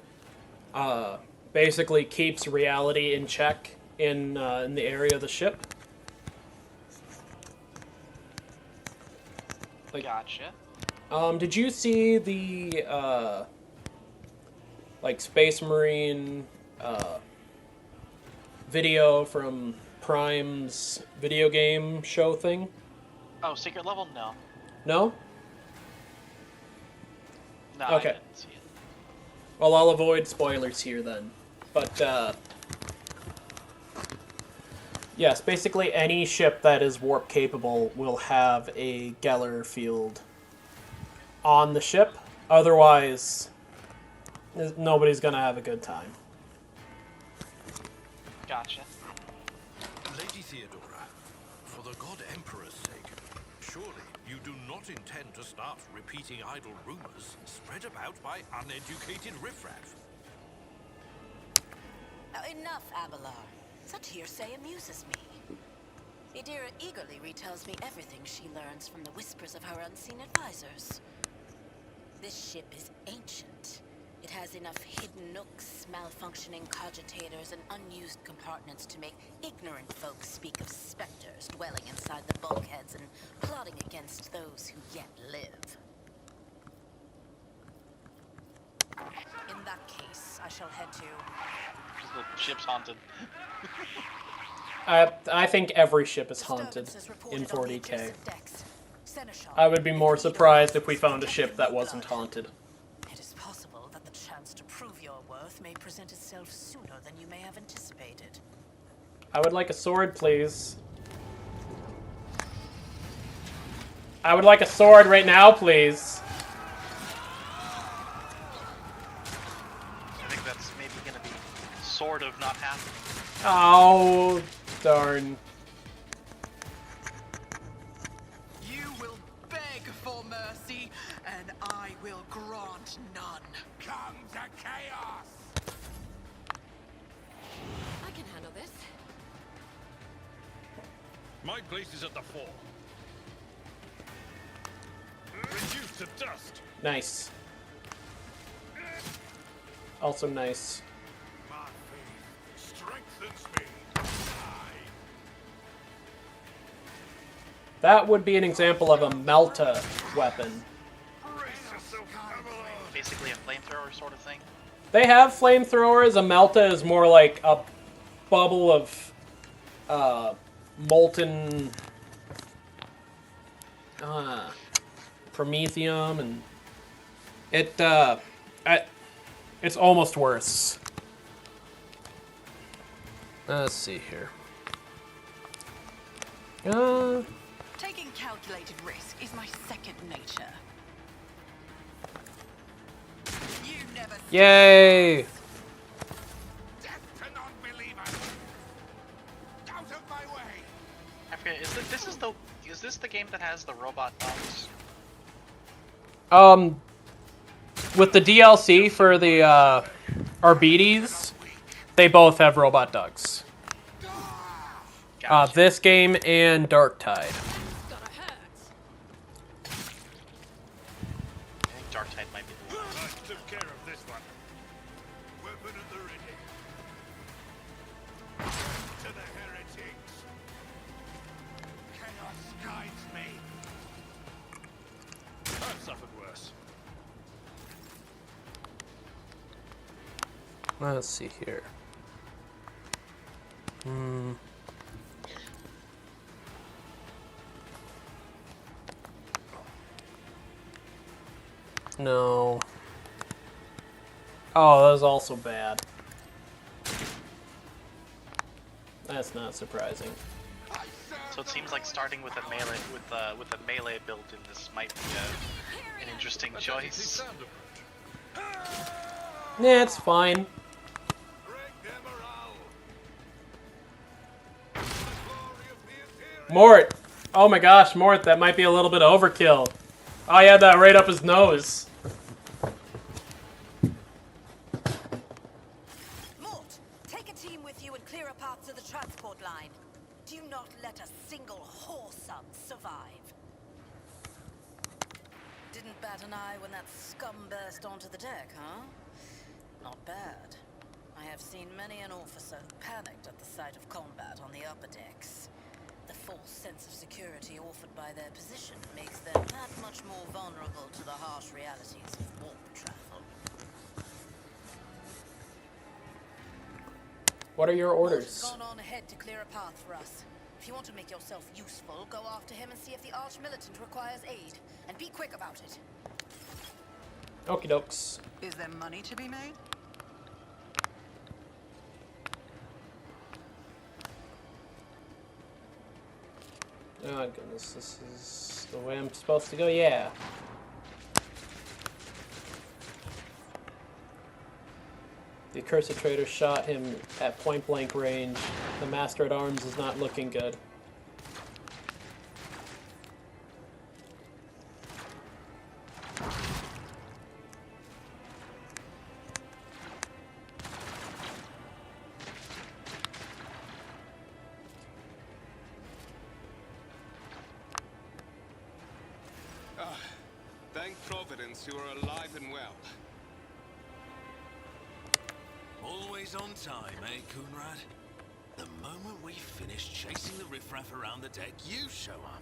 basically keeps reality in check in the area of the ship. Like, Gotcha. did you see the like Space Marine video from Prime's video game show thing? Oh, secret level? No. No? No, Okay. I didn't see it. Well, I'll avoid spoilers here then. But, yes, basically any ship that is warp capable will have a Geller field on the ship. Otherwise, nobody's gonna have a good time. Gotcha. Lady Theodora, for the God Emperor's sake, surely you do not intend to start repeating idle rumors spread about by uneducated riffraff. Now enough, Abelard. Such hearsay amuses me. Idira eagerly retells me everything she learns from the whispers of her unseen advisors. This ship is ancient. It has enough hidden nooks, malfunctioning cogitators, and unused compartments to make ignorant folks speak of specters dwelling inside the bulkheads and plotting against those who yet live. In that case, I shall head to... The ship's haunted. I think every ship is haunted Disturbances in reported on the 40k. adjacent decks. Seneschal, I would be more the leader surprised of if we found a ship that wasn't blood. haunted. It is possible that the chance to prove your worth may present itself sooner than you may have anticipated. I would like a sword, please. I would like a sword right now, please. I think that's maybe gonna be sort of not happening. Oh, darn. You will beg for mercy, and I will grant none. Come to chaos! I can handle this. My place is at the fore. Reduced to dust. Nice. Also nice. My faith strengthens me. That would be an example of a Melta weapon. Brace yourself, Camelot. Basically a flamethrower sort of thing. They have flamethrowers. A Melta is more like a bubble of molten promethium, and it's almost worse. Let's see here. Taking calculated risk is my second nature. You never... Yay! Death to non-believers! Out of my way! I forget. Is this the game that has the robot dogs? With the DLC for the Arbites, they both have robot ducks. Gotcha. This game and Dark Tide. Gotta hurt. I think Dark Tide might be the one. I took care of this one. Weapon at the ready. To the heretics. Chaos guides me! I've suffered worse. Let's see here. No. Oh, that was also bad. That's not surprising. So it seems like starting with a melee with a melee build in this might be an interesting choice. Sound approach. Yeah, it's fine. Break their morale. The glory of the Imperium. Mort! Oh my gosh, Mort, that might be a little bit of overkill. Oh, he had that right up his nose. Mort, take a team with you and clear a path to the transport line. Do not let a single whoreson survive. Didn't bat an eye when that scum burst onto the deck, huh? Not bad. I have seen many an officer who panicked at the sight of combat on the upper decks. The false sense of security offered by their position makes them that much more vulnerable to the harsh realities of warp travel. What are your Mort orders? has gone on ahead to clear a path for us. If you want to make yourself useful, go after him and see if the Arch-Militant requires aid. And be quick about it. Okie dokes. Is there money to be made? Oh goodness, this is the way I'm supposed to go? Yeah. The accursed traitor shot him at point-blank range. The Master at Arms is not looking good. Thank Providence you are alive and well. Always on time, eh, Coonrad? The moment we finish chasing the riffraff around the deck, you show up.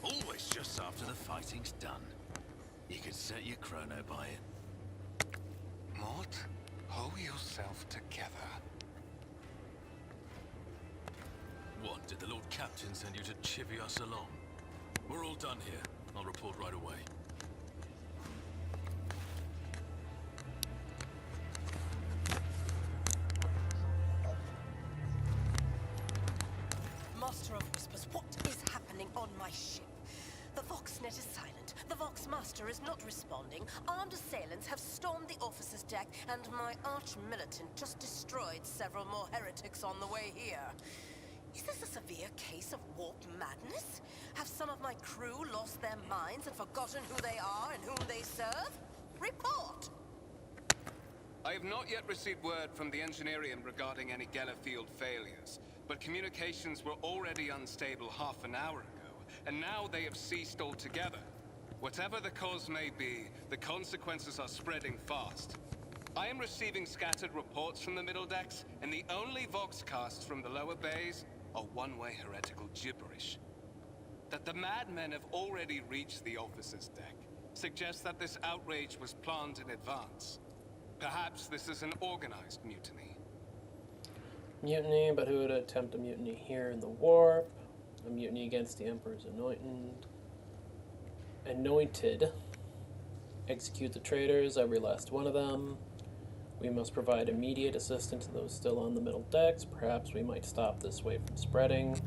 Always just after the fighting's done. You could set your chrono by it. Mort, hold yourself together. What, did the Lord Captain send you to chivvy us along? We're all done here. I'll report right away. Master of Whispers, what is happening on my ship? The Voxnet is silent. The Vox Master is not responding. Armed assailants have stormed the officer's deck, and my arch-militant just destroyed several more heretics on the way here. Is this a severe case of warp madness? Have some of my crew lost their minds and forgotten who they are and whom they serve? Report! I have not yet received word from the Engineerium regarding any Gellerfield failures, but communications were already unstable half an hour ago, and now they have ceased altogether. Whatever the cause may be, the consequences are spreading fast. I am receiving scattered reports from the middle decks, and the only voxcasts from the lower bays are one-way heretical gibberish. That the madmen have already reached the officer's deck suggests that this outrage was planned in advance. Perhaps this is an organized mutiny. Mutiny, but who would attempt a mutiny here in the warp? A mutiny against the Emperor's anointed. Execute the traitors, every last one of them. We must provide immediate assistance to those still on the middle decks. Perhaps we might stop this wave from spreading.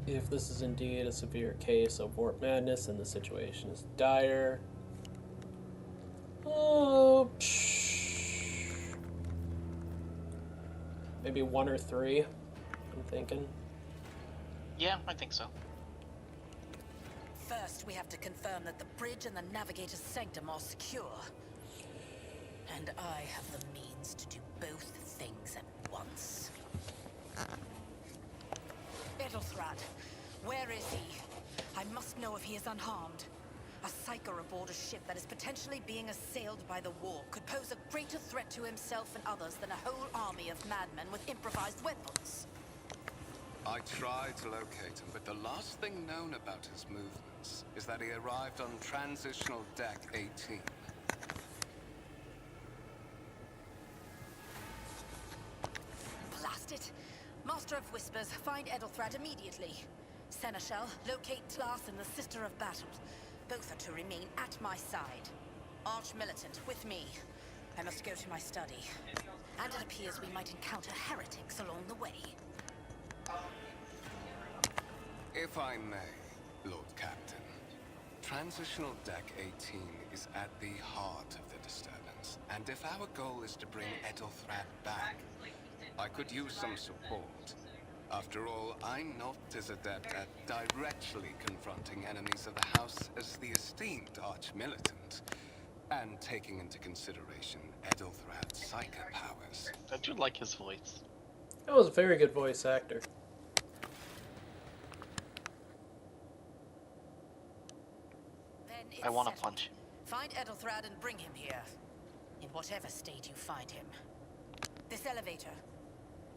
If this is indeed a severe case of warp madness, then the situation is dire. Oh, maybe 1 or 3, I'm thinking. Yeah, I think so. First, we have to confirm that the bridge and the navigator's sanctum are secure. And I have the means to do both things at once. Edelthrad, where is he? I must know if he is unharmed. A psyker aboard a ship that is potentially being assailed by the war could pose a greater threat to himself and others than a whole army of madmen with improvised weapons. I tried to locate him, but the last thing known about his movements is that he arrived on transitional deck 18. Blast it! Master of Whispers, find Edelthrad immediately. Seneschal, locate Tlas and the Sister of Battle. Both are to remain at my side. Arch-militant, with me. I must go to my study. And it appears we might encounter heretics along the way. If I may, Lord Captain, Transitional Deck 18 is at the heart of the disturbance, and if our goal is to bring Edelthrad back, I could use some support. After all, I'm not as adept at directly confronting enemies of the House as the esteemed arch-militant, and taking into consideration Edelthrad's psychic powers. I do like his voice. That was a very good voice actor. Then it's I want to settled. punch him. Find Edelthrad and bring him here. In whatever state you find him. This elevator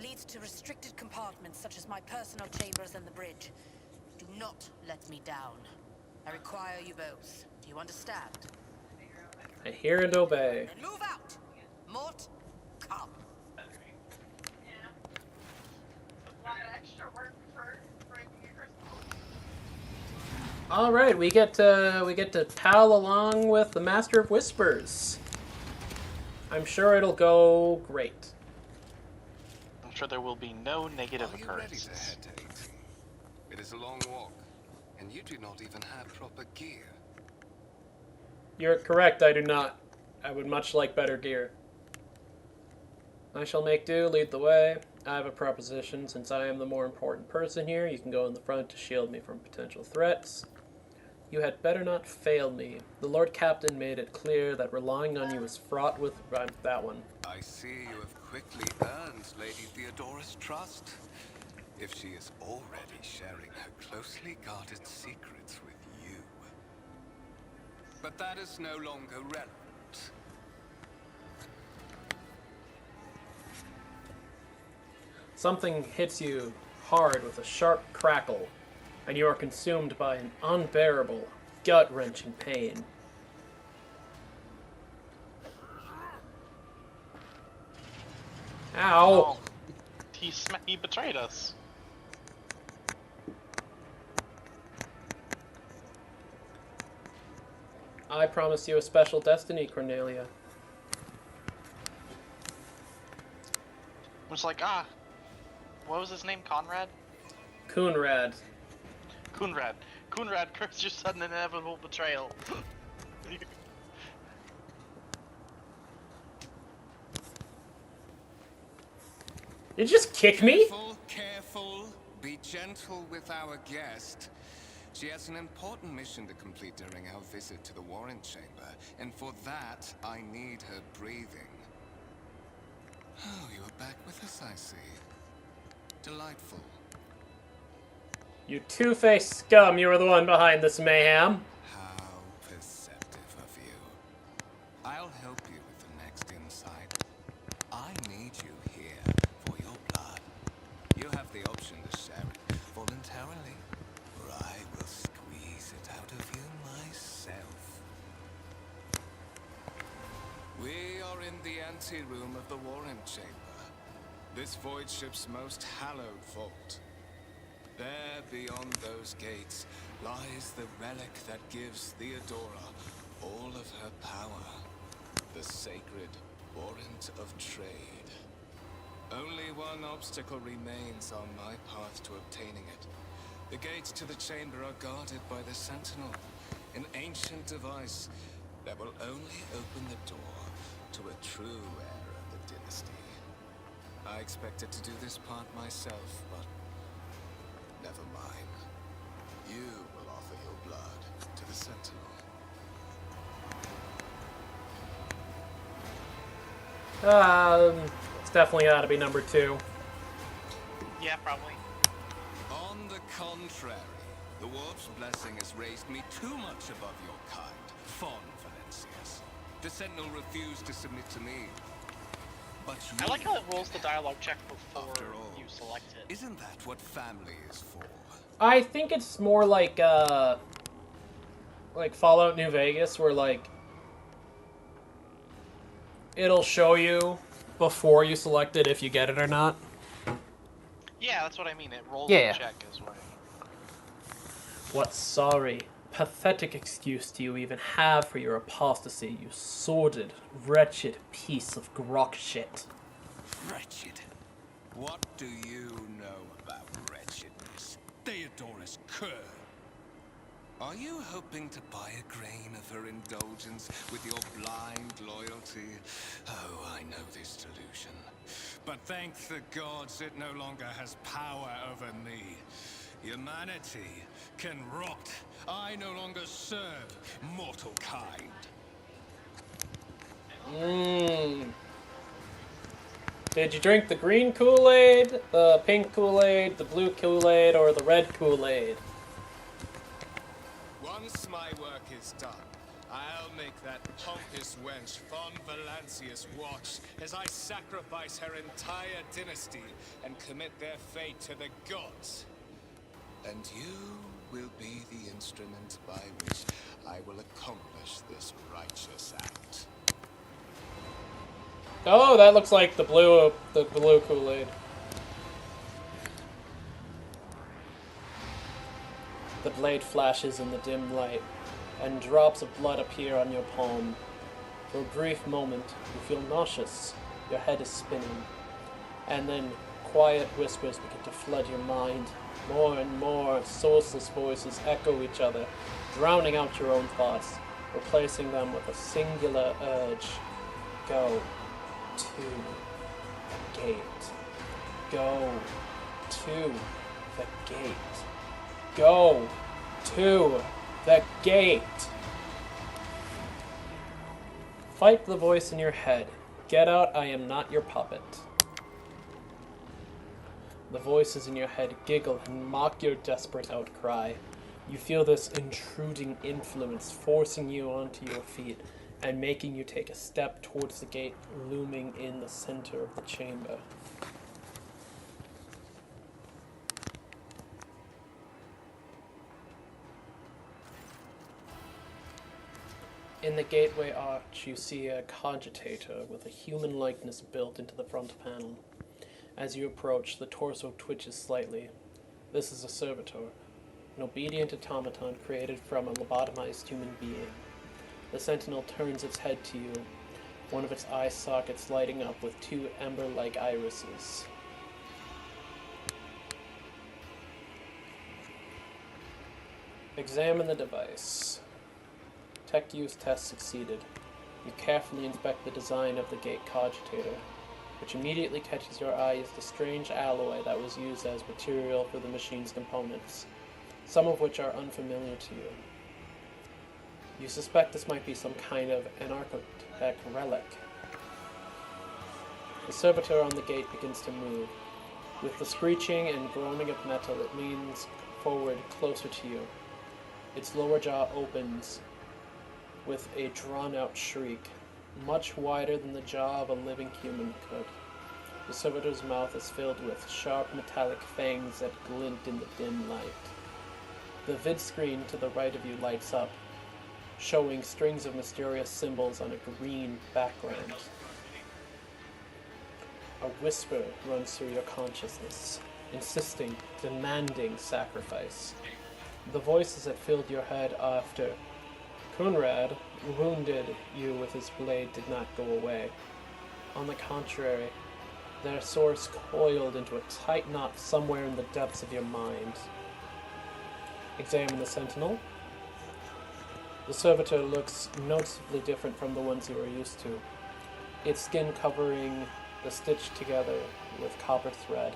leads to restricted compartments such as my personal chambers and the bridge. Do not let me down. I require you both. Do you understand? I hear and obey. Then move out! Mort, come. All right, we get to pal along with the Master of Whispers. I'm sure it'll go great. I'm sure there will be no negative Are you ready to occurrences. head to 18? It is a long walk, and you do not even have proper gear. You're correct, I do not. I would much like better gear. I shall make do, lead the way. I have a proposition. Since I am the more important person here, you can go in the front to shield me from potential threats. You had better not fail me. The Lord Captain made it clear that relying on you is fraught with... that one. I see you have quickly earned Lady Theodora's trust. If she is already sharing her closely guarded secrets with you. But that is no longer relevant. something hits you hard with a sharp crackle, and you are consumed by an unbearable, gut-wrenching pain. Ow! Oh, he betrayed us. I promise you a special destiny, Cornelia. It was like, what was his name? Conrad? Coonrad. Coonrad. Coonrad, curse your sudden and inevitable betrayal. Did you just kick me? Careful, careful. Be gentle with our guest. She has an important mission to complete during our visit to the Warren Chamber, and for that, I need her breathing. Oh, you are back with us, I see. Delightful. You two-faced scum, you were the one behind this mayhem. How perceptive of you. I'll help you with the next insight. I need you here for your blood. You have the option to share it voluntarily, or I will squeeze it out of you myself. We are in the anteroom of the Warren Chamber, this void ship's most hallowed vault. There, beyond those gates, lies the relic that gives Theodora all of her power. The sacred warrant of trade. Only one obstacle remains on my path to obtaining it. The gates to the chamber are guarded by the Sentinel, an ancient device that will only open the door to a true heir of the dynasty. I expected to do this part myself, but never mind. You will offer your blood to the Sentinel. It's definitely gotta be number 2. Yeah, probably. On the contrary, the Warp's blessing has raised me too much above your kind, Fon Valencius. The Sentinel refused to submit to me. But you, I like how it rolls the dialogue check before after all, you select it. isn't that what family is for? I think it's more like Fallout New Vegas, where, like, it'll show you before you select it if you get it or not. Yeah, that's what I mean. It rolls Yeah. the check as well. What sorry, pathetic excuse do you even have for your apostasy, you sordid, wretched piece of grok shit? Wretched? What do you know about wretchedness? Theodora's cur. Are you hoping to buy a grain of her indulgence with your blind loyalty? Oh, I know this delusion. But thank the gods it no longer has power over me. Humanity can rot. I no longer serve mortal kind. Did you drink the green Kool-Aid, the pink Kool-Aid, the blue Kool-Aid, or the red Kool-Aid? Once my work is done, I'll make that pompous wench Fon Valencius watch as I sacrifice her entire dynasty and commit their fate to the gods. And you will be the instrument by which I will accomplish this righteous act. Oh, that looks like the blue Kool-Aid. The blade flashes in the dim light, and drops of blood appear on your palm. For a brief moment, you feel nauseous, your head is spinning, and then quiet whispers begin to flood your mind. More and more sourceless voices echo each other, drowning out your own thoughts, replacing them with a singular urge. Go to the gate. Go to the gate. Go to the gate. Fight the voice in your head. Get out, I am not your puppet. The voices in your head giggle and mock your desperate outcry. You feel this intruding influence forcing you onto your feet and making you take a step towards the gate looming in the center of the chamber. In the gateway arch, you see a cogitator with a human likeness built into the front panel. As you approach, the torso twitches slightly. This is a servitor, an obedient automaton created from a lobotomized human being. The sentinel turns its head to you, one of its eye sockets lighting up with two ember-like irises. Examine the device. Tech use test succeeded. You carefully inspect the design of the gate cogitator, which immediately catches your eye as the strange alloy that was used as material for the machine's components, some of which are unfamiliar to you. You suspect this might be some kind of anarchotech relic. The servitor on the gate begins to move. With the screeching and groaning of metal, it leans forward closer to you. Its lower jaw opens with a drawn-out shriek, much wider than the jaw of a living human could. The servitor's mouth is filled with sharp metallic fangs that glint in the dim light. The vid screen to the right of you lights up, showing strings of mysterious symbols on a green background. A whisper runs through your consciousness, insisting, demanding sacrifice. The voices that filled your head after Kunrad wounded you with his blade did not go away. On the contrary, their source coiled into a tight knot somewhere in the depths of your mind. Examine the sentinel. The servitor looks noticeably different from the ones you are used to, its skin covering the stitched together with copper thread,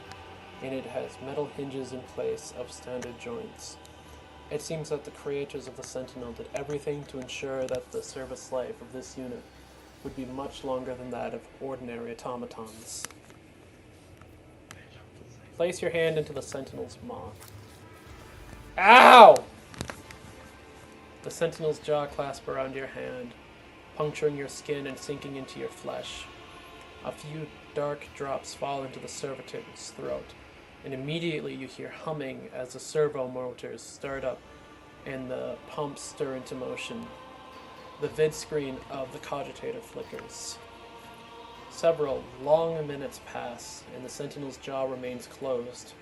and it has metal hinges in place of standard joints. It seems that the creators of the Sentinel did everything to ensure that the service life of this unit would be much longer than that of ordinary automatons. Place your hand into the Sentinel's maw. Ow! The Sentinel's jaw clasps around your hand, puncturing your skin and sinking into your flesh. A few dark drops fall into the servitor's throat, and immediately you hear humming as the servo motors start up and the pumps stir into motion. The vid screen of the cogitator flickers. Several long minutes pass, and the Sentinel's jaw remains closed,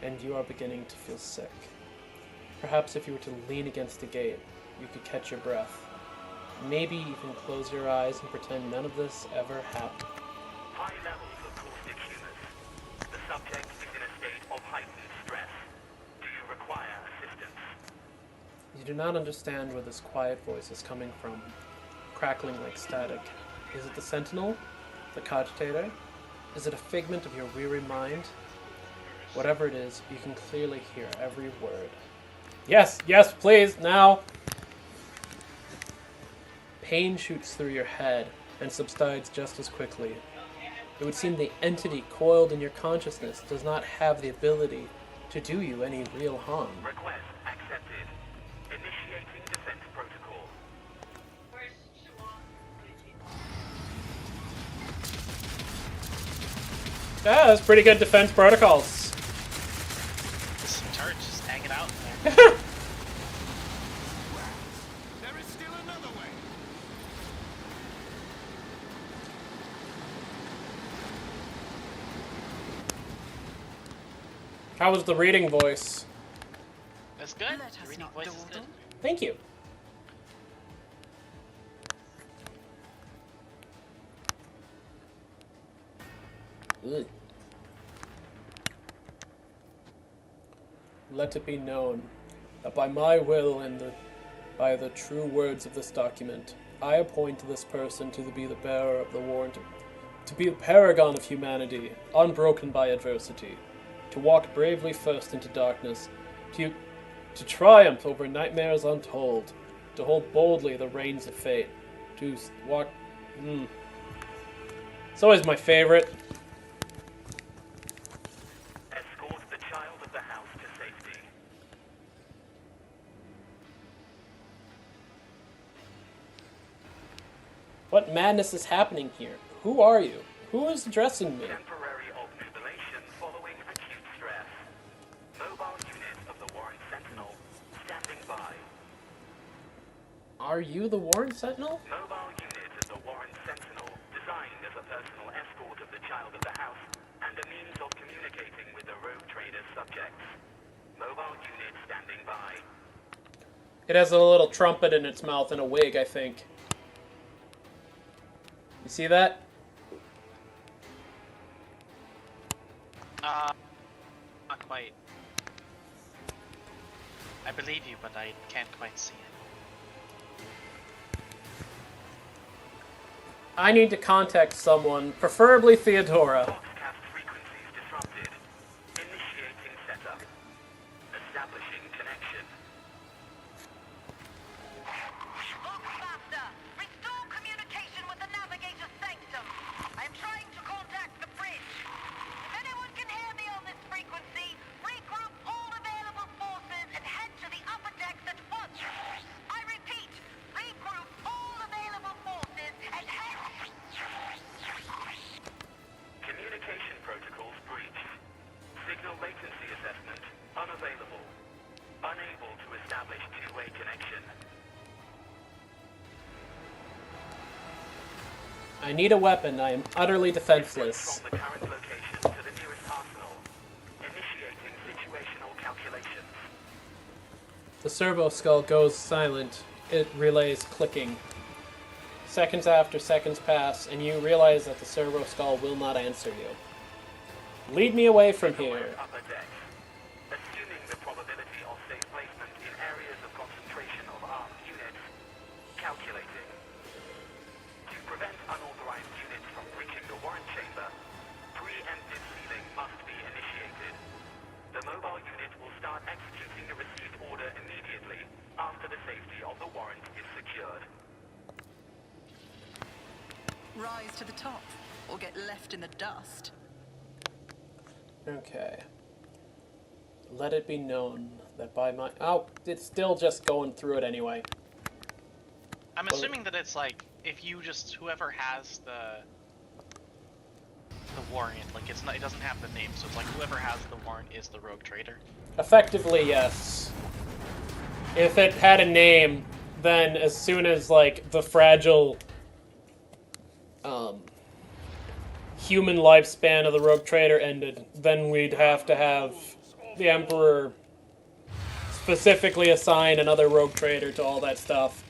and you are beginning to feel sick. Perhaps if you were to lean against the gate, you could catch your breath. Maybe even close your eyes and pretend none of this ever happened. High levels of caustic humus. The subject is in a state of heightened stress. Do you require assistance? You do not understand where this quiet voice is coming from, crackling like static. Is it the Sentinel? The cogitator? Is it a figment of your weary mind? Whatever it is, you can clearly hear every word. Yes, yes, please, now! Pain shoots through your head and subsides just as quickly. It would seem the entity coiled in your consciousness does not have the ability to do you any real harm. Request accepted. Initiating defense protocol. Yeah, that's pretty good defense protocols. There's some turrets just hanging out in there. There is still another way. How was the reading voice? That's good. Let us Your reading not voice is dawdle. good. Thank you. Ugh. Let it be known that by my will and by the true words of this document, I appoint this person to be the bearer of the warrant, to be the paragon of humanity, unbroken by adversity, to walk bravely first into darkness, to triumph over nightmares untold, to hold boldly the reins of fate, to walk... It's always my favorite. Escort the child of the house to safety. What madness is happening here? Who are you? Who is addressing me? Temporary obnubilation following acute stress. Mobile unit of the Warrant Sentinel standing by. Are you the Warren Sentinel? Mobile unit of the Warren Sentinel, designed as a personal escort of the child of the house and a means of communicating with the rogue trader's subjects. Mobile unit standing by. It has a little trumpet in its mouth and a wig, I think. You see that? Not quite. I believe you, but I can't quite see it. I need to contact someone, preferably Theodora. Broadcast frequencies disrupted. Initiating setup. Establishing connection. Faster! Restore communication with the navigator's sanctum. I am trying to contact the bridge. If anyone can hear me on this frequency, regroup all available forces and head to the upper decks at once. I repeat, regroup all available forces and head... Communication protocols breached. Signal latency assessment unavailable. Unable to establish two-way connection. I need a weapon. I am utterly defenseless. From the current location to the nearest arsenal. Initiating situational calculations. The servo skull goes silent. It relays clicking. Seconds after seconds pass, and you realize that the servo skull will not answer you. Lead me away from here. Upper deck. Assuming the probability of safe placement in areas of concentration of armed units. Calculating. To prevent unauthorized units from breaching the warrant chamber, preemptive sealing must be initiated. The mobile unit will start executing the received order immediately after the safety of the warrant is secured. Rise to the top, or get left in the dust. Okay. Let it be known that by my... Oh, it's still just going through it anyway. I'm assuming that it's like, if you just, whoever has the warrant, like it's not, it doesn't have the name, so it's like whoever has the warrant is the rogue trader. Effectively, yes. If it had a name, then as soon as, like, the fragile human lifespan of the rogue trader ended, then we'd have to have the Emperor specifically assign another rogue trader to all that stuff.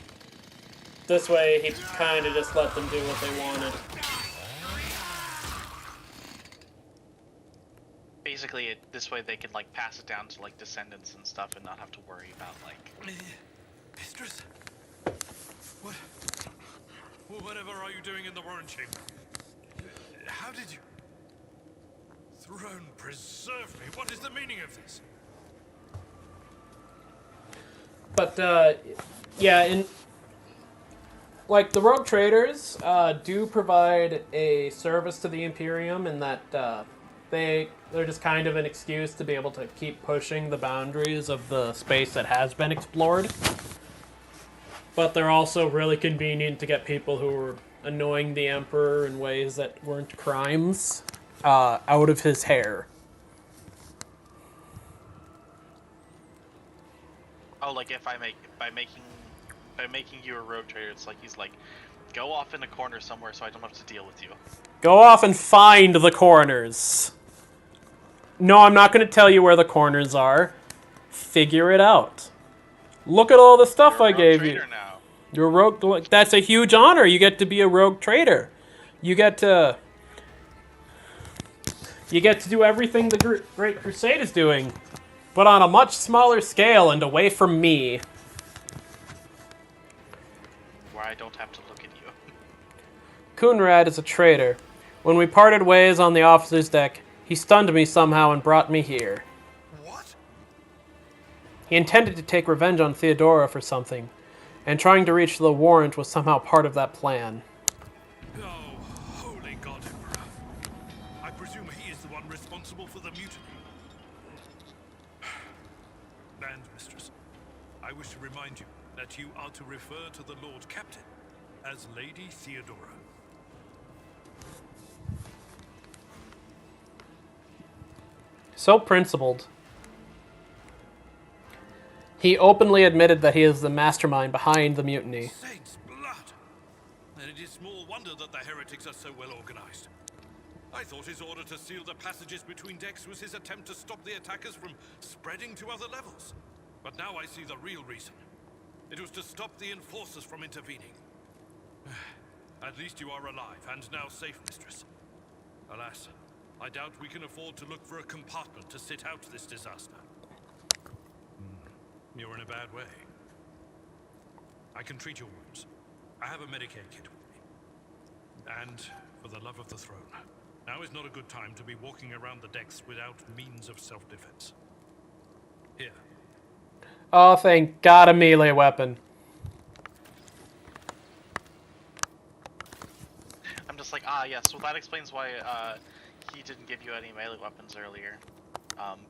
This way, he kind of just let them do what they wanted. Basically, this way they can like pass it down to like descendants and stuff, and not have to worry about like. Mistress? What? Whatever are you doing in the warrant chamber? How did you... Throne preserve me. What is the meaning of this? But, yeah, in... Like, the rogue traders do provide a service to the Imperium in that they're just kind of an excuse to be able to keep pushing the boundaries of the space that has been explored. But they're also really convenient to get people who are annoying the Emperor in ways that weren't crimes out of his hair. Oh, like if by making you a rogue trader, it's like he's like, go off in a corner somewhere so I don't have to deal with you. Go off and find the corners. No, I'm not going to tell you where the corners are. Figure it out. Look at all the stuff I gave you. Now. You're a rogue. That's a huge honor. You get to be a rogue trader. You get to do everything the Great Crusade is doing, but on a much smaller scale and away from me. Where I don't have to look at you. Kunrad is a traitor. When we parted ways on the officer's deck, he stunned me somehow and brought me here. What? He intended to take revenge on Theodora for something, and trying to reach the warrant was somehow part of that plan. Oh, holy God, Emperor. I presume he is the one responsible for the mutiny. And, Mistress, I wish to remind you that you are to refer to the Lord Captain as Lady Theodora. So principled. He openly admitted that he is the mastermind behind the mutiny. Saints' blood! Then it is small wonder that the heretics are so well organized. I thought his order to seal the passages between decks was his attempt to stop the attackers from spreading to other levels. But now I see the real reason. It was to stop the enforcers from intervening. At least you are alive, and now safe, mistress. Alas, I doubt we can afford to look for a compartment to sit out this disaster. You're in a bad way. I can treat your wounds. I have a Medicaid kit with me. And, for the love of the throne, now is not a good time to be walking around the decks without means of self-defense. Here. Oh, thank God, a melee weapon. I'm just like, yes, well that explains why he didn't give you any melee weapons earlier.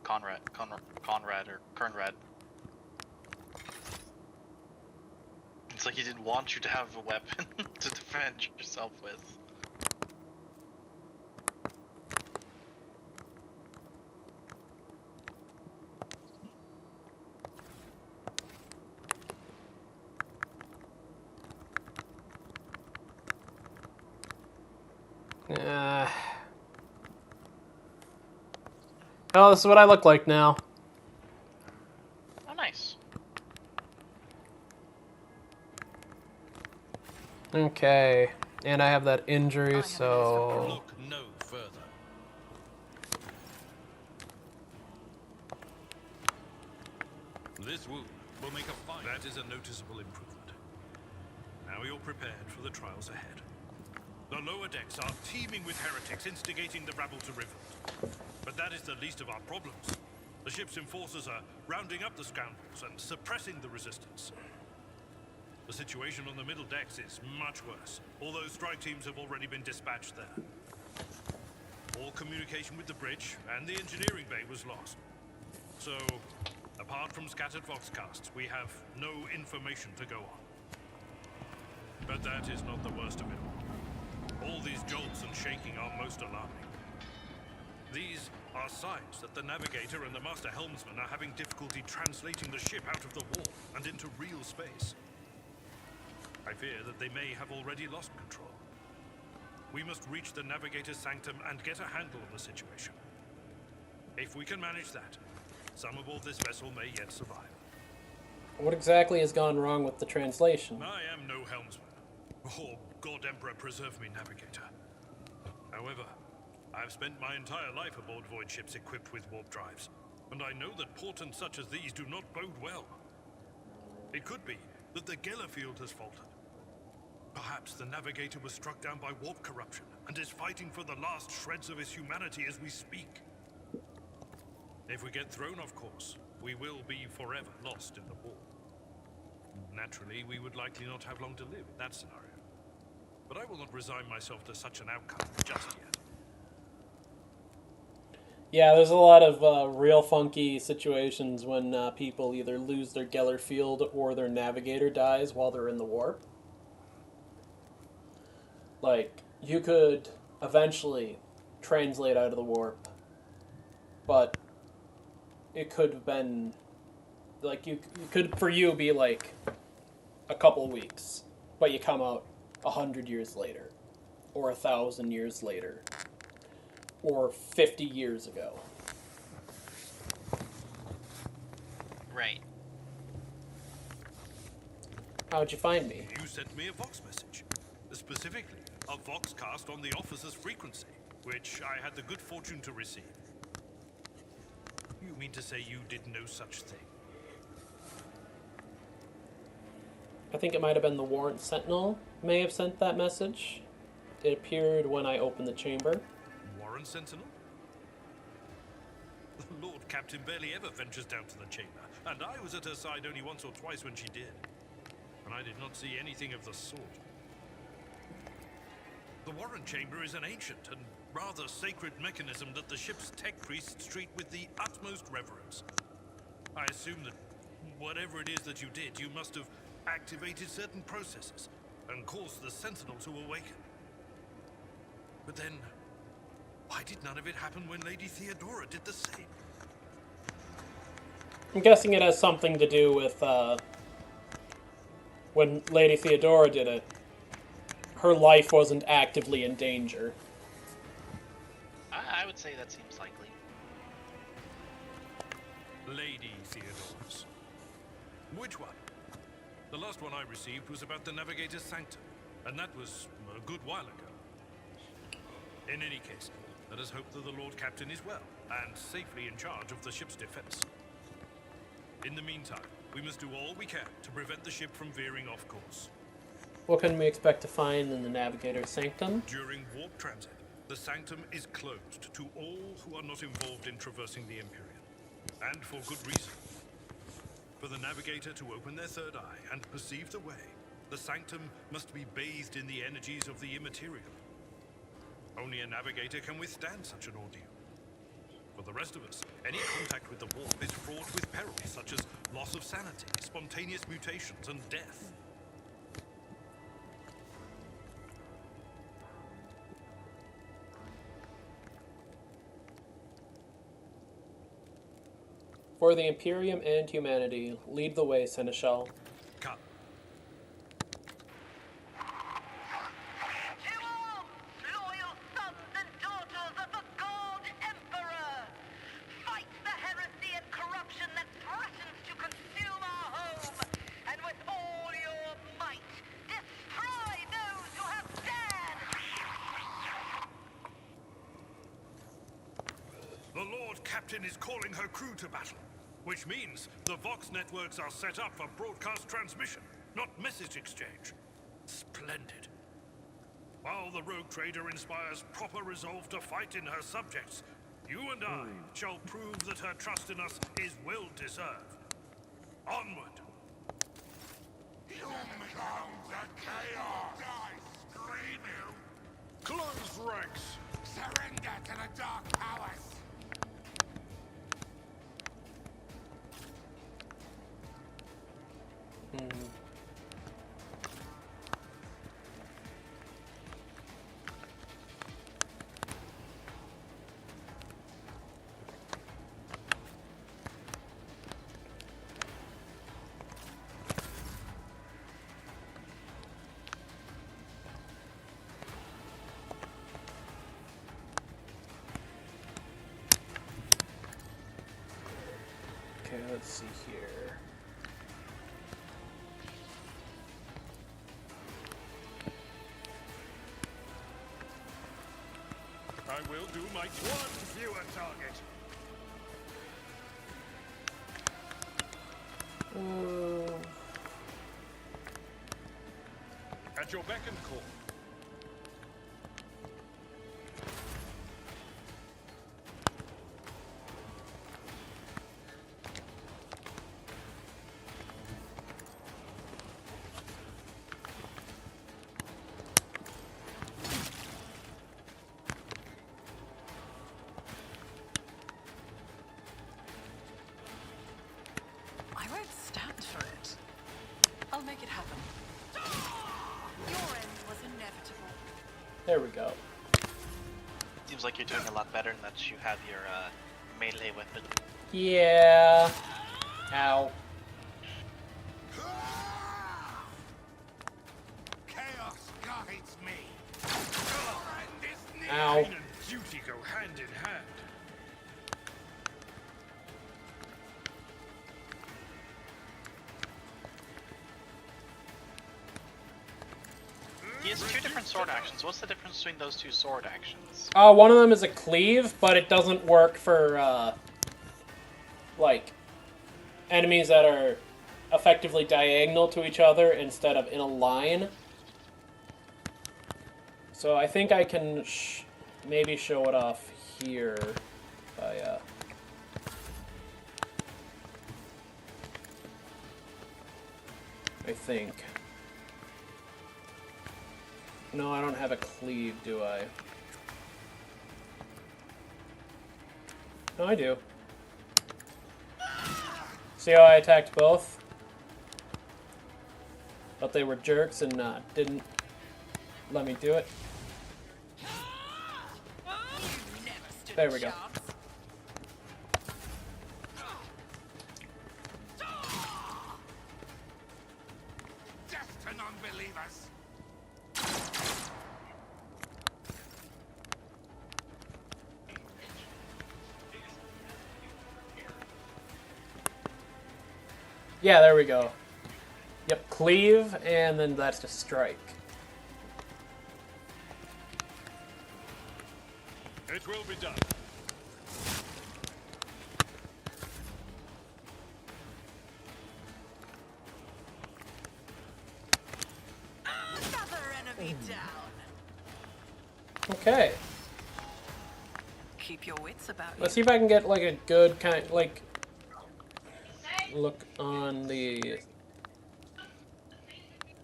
Conrad, or Kernrad. It's like he didn't want you to have a weapon to defend yourself with. Oh, this is what I look like now. Oh, nice. Okay. And I have that injury, so... Look no further. This wound will make a fine. That is a noticeable improvement. Now you're prepared for the trials ahead. The lower decks are teeming with heretics instigating the rabble to revolt. But that is the least of our problems. The ship's enforcers are rounding up the scoundrels and suppressing the resistance. The situation on the middle decks is much worse, although strike teams have already been dispatched there. All communication with the bridge and the engineering bay was lost. So, apart from scattered voxcasts, we have no information to go on. But that is not the worst of it all. All these jolts and shaking are most alarming. These are signs that the navigator and the master helmsman are having difficulty translating the ship out of the wall and into real space. I fear that they may have already lost control. We must reach the navigator's sanctum and get a handle on the situation. If we can manage that, some aboard this vessel may yet survive. What exactly has gone wrong with the translation? I am no helmsman. Oh, God Emperor preserve me, navigator. However, I have spent my entire life aboard void ships equipped with warp drives, and I know that portents such as these do not bode well. It could be that the Geller field has faltered. Perhaps the navigator was struck down by warp corruption and is fighting for the last shreds of his humanity as we speak. If we get thrown off course, we will be forever lost in the war. Naturally, we would likely not have long to live in that scenario. But I will not resign myself to such an outcome just yet. Yeah, there's a lot of real funky situations when people either lose their Geller field or their navigator dies while they're in the warp. Like, you could eventually translate out of the warp, but it could have been, like, you could, for you, be like a couple weeks, but you come out 100 years later, or 1,000 years later, or 50 years ago. Right. How'd you find me? You sent me a Vox message. Specifically, a Voxcast on the officer's frequency, which I had the good fortune to receive. You mean to say you did no such thing? I think it might have been the Warrant Sentinel may have sent that message. It appeared when I opened the chamber. Warrant Sentinel? The Lord Captain barely ever ventures down to the chamber, and I was at her side only once or twice when she did. And I did not see anything of the sort. The Warrant Chamber is an ancient and rather sacred mechanism that the ship's tech priests treat with the utmost reverence. I assume that whatever it is that you did, you must have activated certain processes and caused the Sentinel to awaken. But then, why did none of it happen when Lady Theodora did the same? I'm guessing it has something to do with when Lady Theodora did it. Her life wasn't actively in danger. I would say that seems likely. Lady Theodora's. Which one? The last one I received was about the Navigator's Sanctum, and that was a good while ago. In any case, let us hope that the Lord Captain is well, and safely in charge of the ship's defense. In the meantime, we must do all we can to prevent the ship from veering off course. What can we expect to find in the Navigator's Sanctum? During warp transit, the Sanctum is closed to all who are not involved in traversing the Empyrean. And for good reason. For the Navigator to open their third eye and perceive the way, the Sanctum must be bathed in the energies of the immaterial. Only a Navigator can withstand such an ordeal. For the rest of us, any contact with the warp is fraught with perils such as loss of sanity, spontaneous mutations, and death. For the Imperium and humanity, lead the way, Seneschal. Come. To arms, loyal sons and daughters of the God Emperor! Fight the heresy and corruption that threatens to consume our home, and with all your might, destroy those who have dared! The Lord Captain is calling her crew to battle, which means the Vox networks are set up for broadcast transmission, not message exchange. Splendid. While the rogue trader inspires proper resolve to fight in her subjects, you and I shall prove that her trust in us is well deserved. Onward! Close ranks! Surrender to the dark powers! Okay, let's see here. I will do my one viewer target. At your beck and call. I won't stand for it. I'll make it happen. Your end was inevitable. There we go. Seems like you're doing a lot better and that you have your melee weapon. Yeah. Ow. Chaos guides me. Ow. Pain and duty go hand in hand. He has two different sword actions. What's the difference between those two sword actions? One of them is a cleave, but it doesn't work for, like, enemies that are effectively diagonal to each other instead of in a line. So I think I can maybe show it off here by, I think. No, I don't have a cleave, do I? No, I do. See how I attacked both? But they were jerks and didn't let me do it. There we go. Yeah, there we go. Yep, cleave, and then that's just strike. It will be done. Another enemy down. Okay. Keep your wits about you. Let's see if I can get like a good kind, like, look on the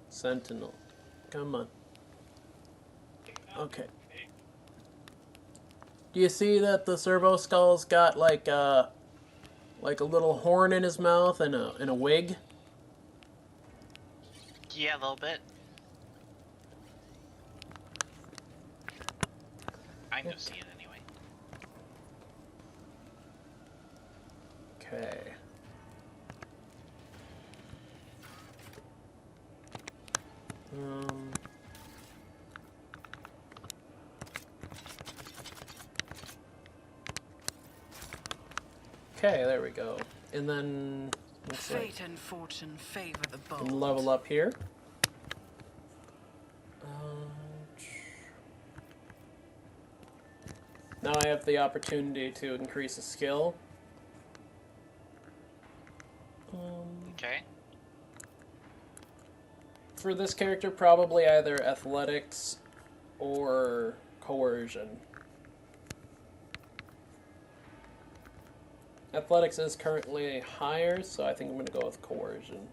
Sentinel. Come on. Okay. Do you see that the Servo Skull's got like a little horn in his mouth and a wig? Yeah, a little bit. I can just see it anyway. Okay. Okay, there we go. And then looks like Fate and fortune favor the we bold. can level up here. Now I have the opportunity to increase a skill. Okay. For this character, probably either athletics or coercion. Athletics is currently higher, so I think I'm going to go with coercion.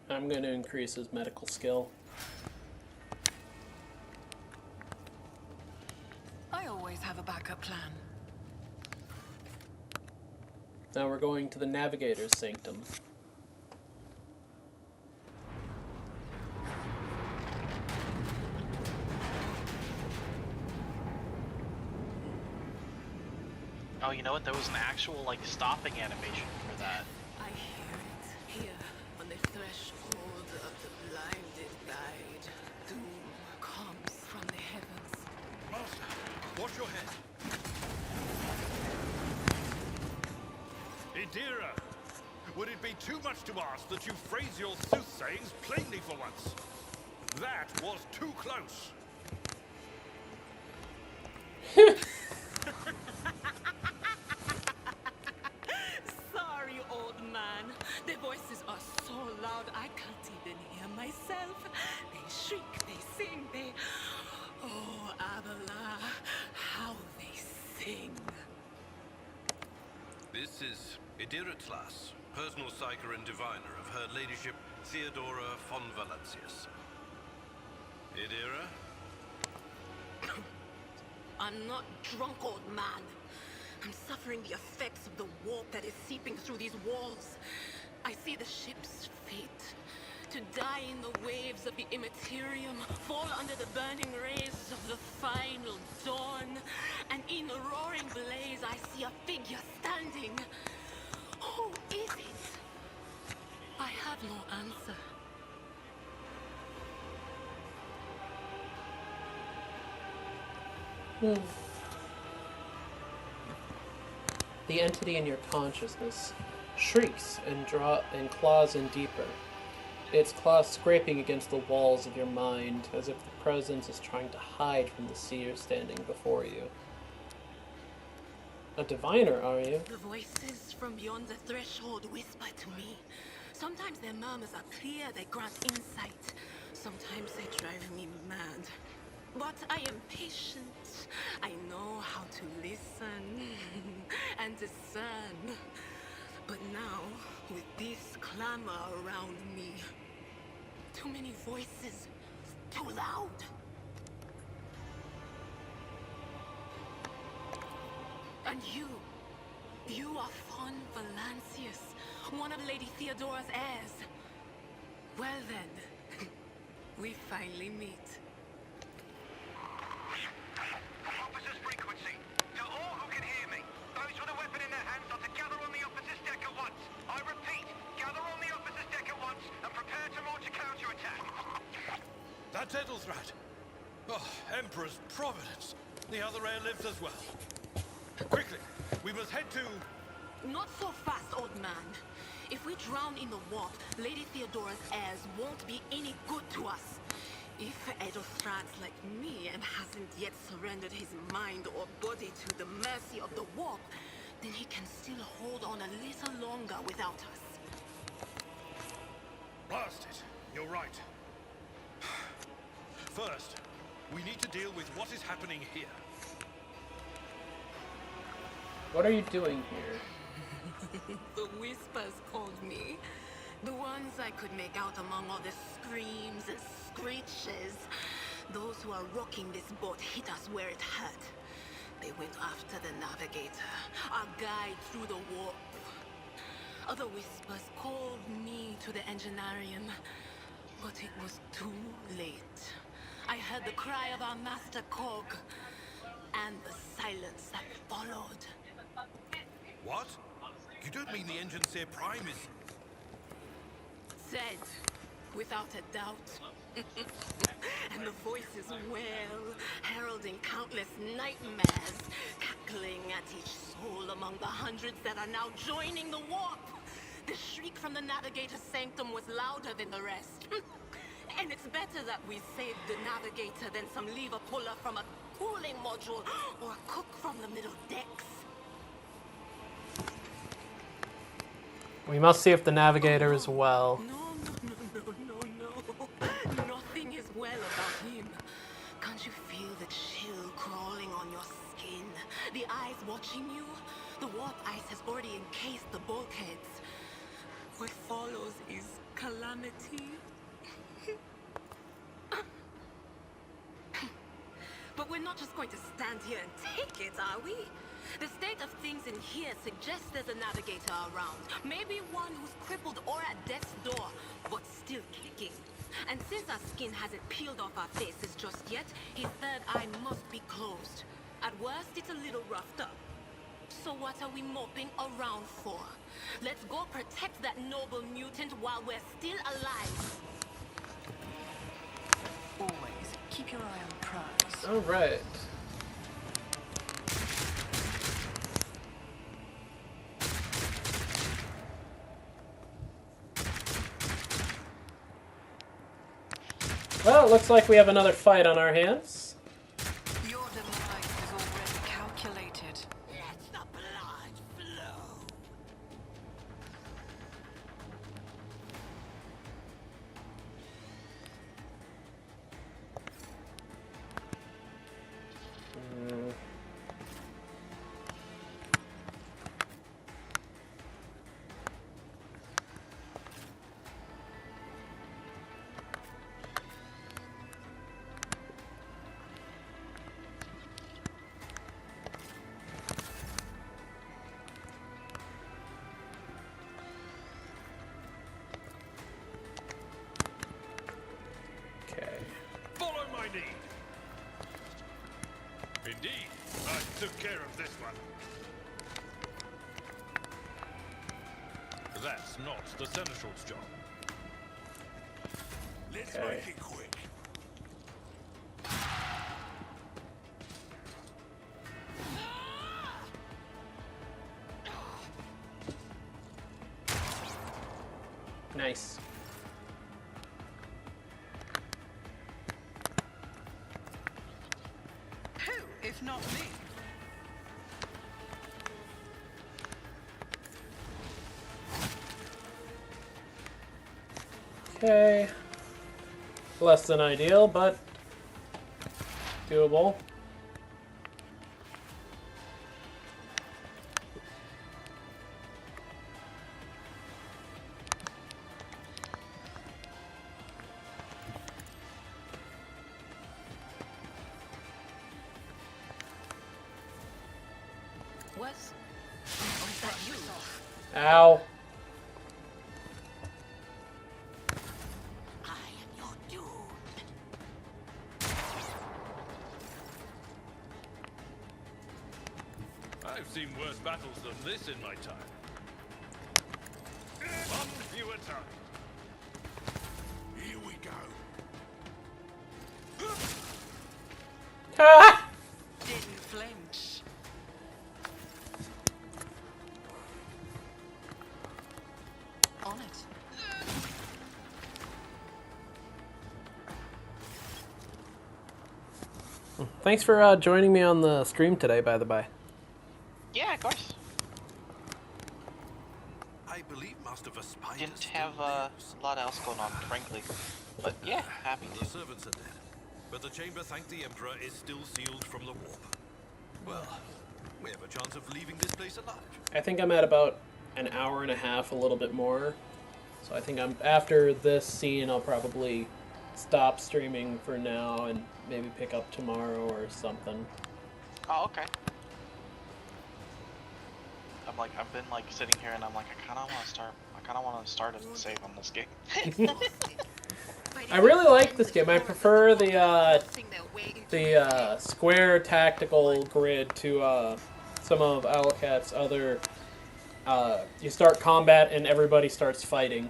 I'm going to increase his medical skill. I always have a backup plan. Now we're going to the Navigator's Sanctum. Oh, you know what? There was an actual, like, stopping animation for that. I hear it here on the threshold of the blinded guide. Doom comes from the heavens. Master, watch your head. Idira, would it be too much to ask that you phrase your soothsayings plainly for once? That was too close. Sorry, old man. Their voices are so loud I can't even hear myself. They shriek, they sing, they... Oh, Abela, how they sing. This is Idira Tlas, personal psyker and diviner of Her Ladyship Theodora von Valentius. Idira? I'm not drunk, old man. I'm suffering the effects of the warp that is seeping through these walls. I see the ship's fate. To die in the waves of the immaterium, fall under the burning rays of the final dawn. And in the roaring blaze, I see a figure standing. Who is it? I have no answer. The entity in your consciousness shrieks and claws in deeper. Its claws scraping against the walls of your mind, as if the presence is trying to hide from the seer standing before you. A diviner, are you? The voices from beyond the threshold whisper to me. Sometimes their murmurs are clear, they grant insight. Sometimes they drive me mad. But I am patient. I know how to listen and discern. But now, with this clamor around me, too many voices, too loud. And you are Von Valancius, one of Lady Theodora's heirs. Well then, We finally meet. Officers frequency. To all who can hear me, those with a weapon in their hands are to gather on the officer's deck at once. I repeat, gather on the officer's deck at once and prepare to launch a counterattack. That's Ethelthrat. Oh, Emperor's Providence. The other heir lives as well. Quickly, we must head to... Not so fast, old man. If we drown in the warp, Lady Theodora's heirs won't be any good to us. If Ethelthrat's like me and hasn't yet surrendered his mind or body to the mercy of the warp, then he can still hold on a little longer without us. Blast it. You're right. First, we need to deal with what is happening here. What are you doing here? The whispers called me. The ones I could make out among all the screams and screeches. Those who are rocking this boat hit us where it hurt. They went after the navigator, our guide through the warp. Other whispers called me to the enginarium, but it was too late. I heard the cry of our master Cog, and the silence that followed. What? You don't mean the Engineer Prime is... Dead, without a doubt. And the voices wail, heralding countless nightmares, cackling at each soul among the hundreds that are now joining the warp. The shriek from the Navigator's sanctum was louder than the rest. And it's better that we save the Navigator than some lever puller from a cooling module or a cook from the middle decks. We must see if the navigator is well. No. Nothing is well about him. Can't you feel the chill crawling on your skin? The eyes watching you? The warp ice has already encased the bulkheads. What follows is calamity. But we're not just going to stand here and take it, are we? The state of things in here suggests there's a navigator around. Maybe one who's crippled or at death's door, but still kicking. And since our skin hasn't peeled off our faces just yet, his third eye must be closed. At worst, it's a little roughed up. So what are we moping around for? Let's go protect that noble mutant while we're still alive. Always keep your eye on the prize. All right. Well, it looks like we have another fight on our hands. Your demise is already calculated. Let the blood flow. Follow my lead. Indeed, I took care of this one. That's not the Seneschal's job. Let's Okay. make it quick. Nice. Who, if not me? Okay. Less than ideal, but doable. Was that you? Ow. I am your doom. seen worse battles than this in my time. On you attack. Here we go. Ah! Didn't flinch. On it. Thanks for joining me on the stream today, by the by. Yeah, of course. I believe Master Vespider Didn't have a lot else going on, frankly. But yeah, happy The to. servants are dead, but the chamber, thank the Emperor, is still sealed from the warp. Well, we have a chance of leaving this place alive. I think I'm at about an hour and a half, a little bit more. So I think after this scene, I'll probably stop streaming for now and maybe pick up tomorrow or something. Oh, okay. I've been like sitting here and I'm like, I kind of want to start a save on this game. I really like this game. I prefer the square tactical grid to some of Owlcat's other. You start combat and everybody starts fighting.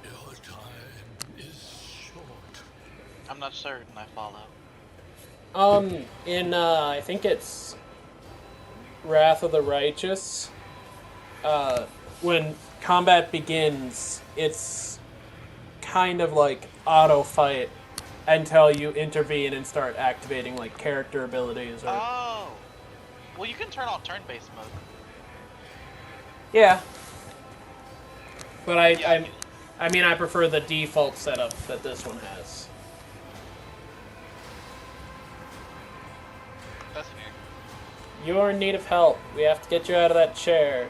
Your time is short. I'm not certain I follow. In I think it's Wrath of the Righteous. When combat begins, it's kind of like auto fight until you intervene and start activating like character abilities. Or... Oh, well, you can turn on turn-based mode. Yeah, but I mean, I prefer the default setup that this one has. That's fair. You're in need of help. We have to get you out of that chair.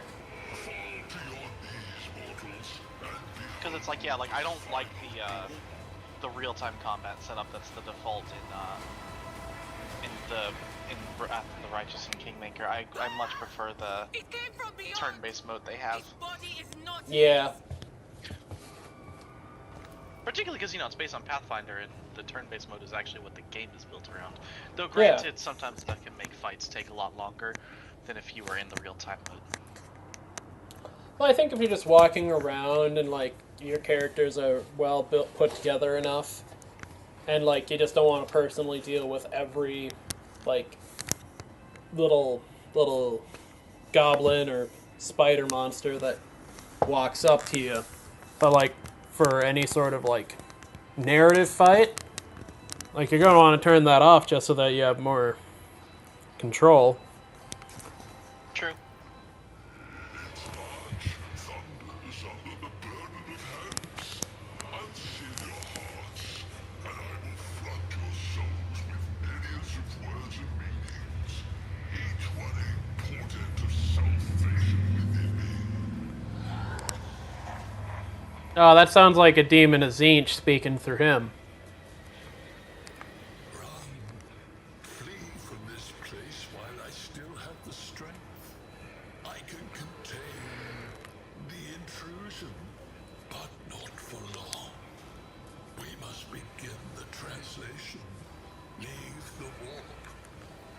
Because it's like, yeah, like I don't like the real-time combat setup that's the default in Wrath of the Righteous and Kingmaker. I much prefer the turn-based mode they have. Yeah. Particularly because, you know, it's based on Pathfinder, and the turn-based mode is actually what the game is built around. Though, granted, sometimes that can make fights take a lot longer than if you were in the real-time mode. Well, I think if you're just walking around and, like, your characters are well built, put together enough, and, like, you just don't want to personally deal with every, like, little goblin or spider monster that walks up to you. But, like, for any sort of, like, narrative fight, like, you're going to want to turn that off just so that you have more control. True. Oh, that sounds like a demon of Zinch speaking through him. Run. Flee from this place while I still have the strength. I can contain the intrusion, but not for long. We must begin the translation. Leave the warp.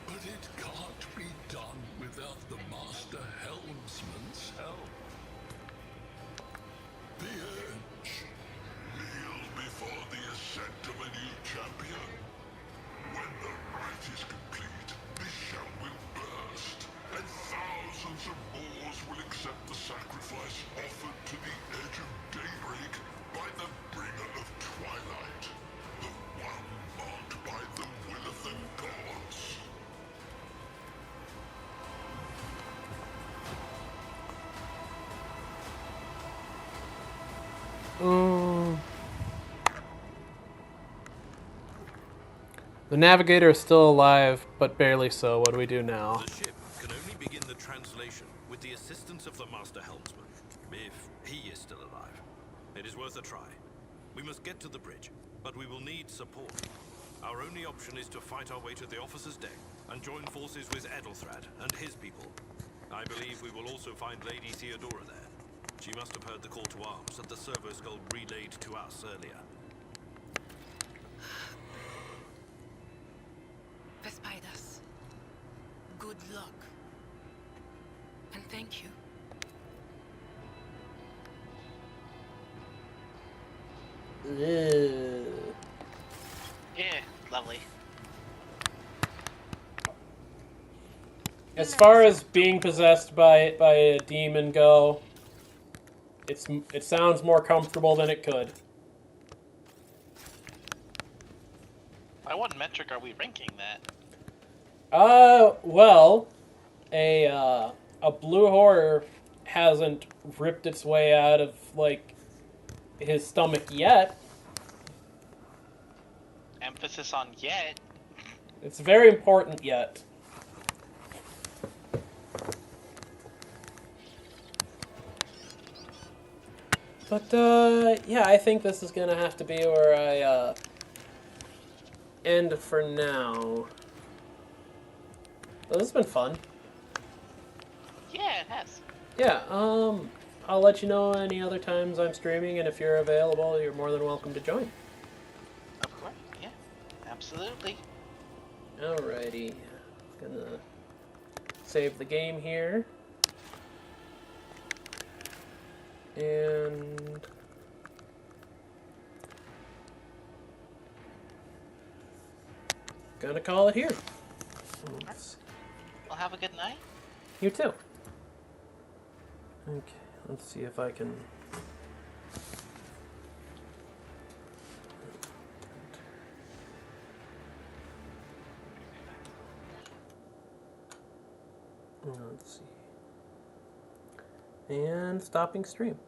But it can't be done without the Master Helmsman's help. The Edge. Kneel before the ascent of a new champion. When the rite is complete, the shell will burst, and thousands of Moors will accept the sacrifice offered to the Edge of Daybreak by the bringer of twilight, the one marked by the will of the gods. The navigator is still alive, but barely so. What do we do now? The ship can only begin the translation with the assistance of the Master Helmsman, if he is still alive. It is worth a try. We must get to the bridge, but we will need support. Our only option is to fight our way to the officer's deck and join forces with Edelthrad and his people. I believe we will also find Lady Theodora there. She must have heard the call to arms that the servo skull relayed to us earlier. Vespidas, Thank you. Ugh. Yeah, lovely. As far as being possessed by a demon go, it sounds more comfortable than it could. By what metric are we ranking that? Well, a blue horror hasn't ripped its way out of like his stomach yet. Emphasis on yet. It's very important yet. But yeah, I think this is gonna have to be where I end for now. Well, this has been fun. Yeah, it has. Yeah, I'll let you know any other times I'm streaming, and if you're available, you're more than welcome to join. Of course, yeah. Absolutely. Alrighty. Gonna save the game here. And gonna call it here. Oops. Well, have a good night. You too. Okay, let's see if I can... Let's see. And stopping stream.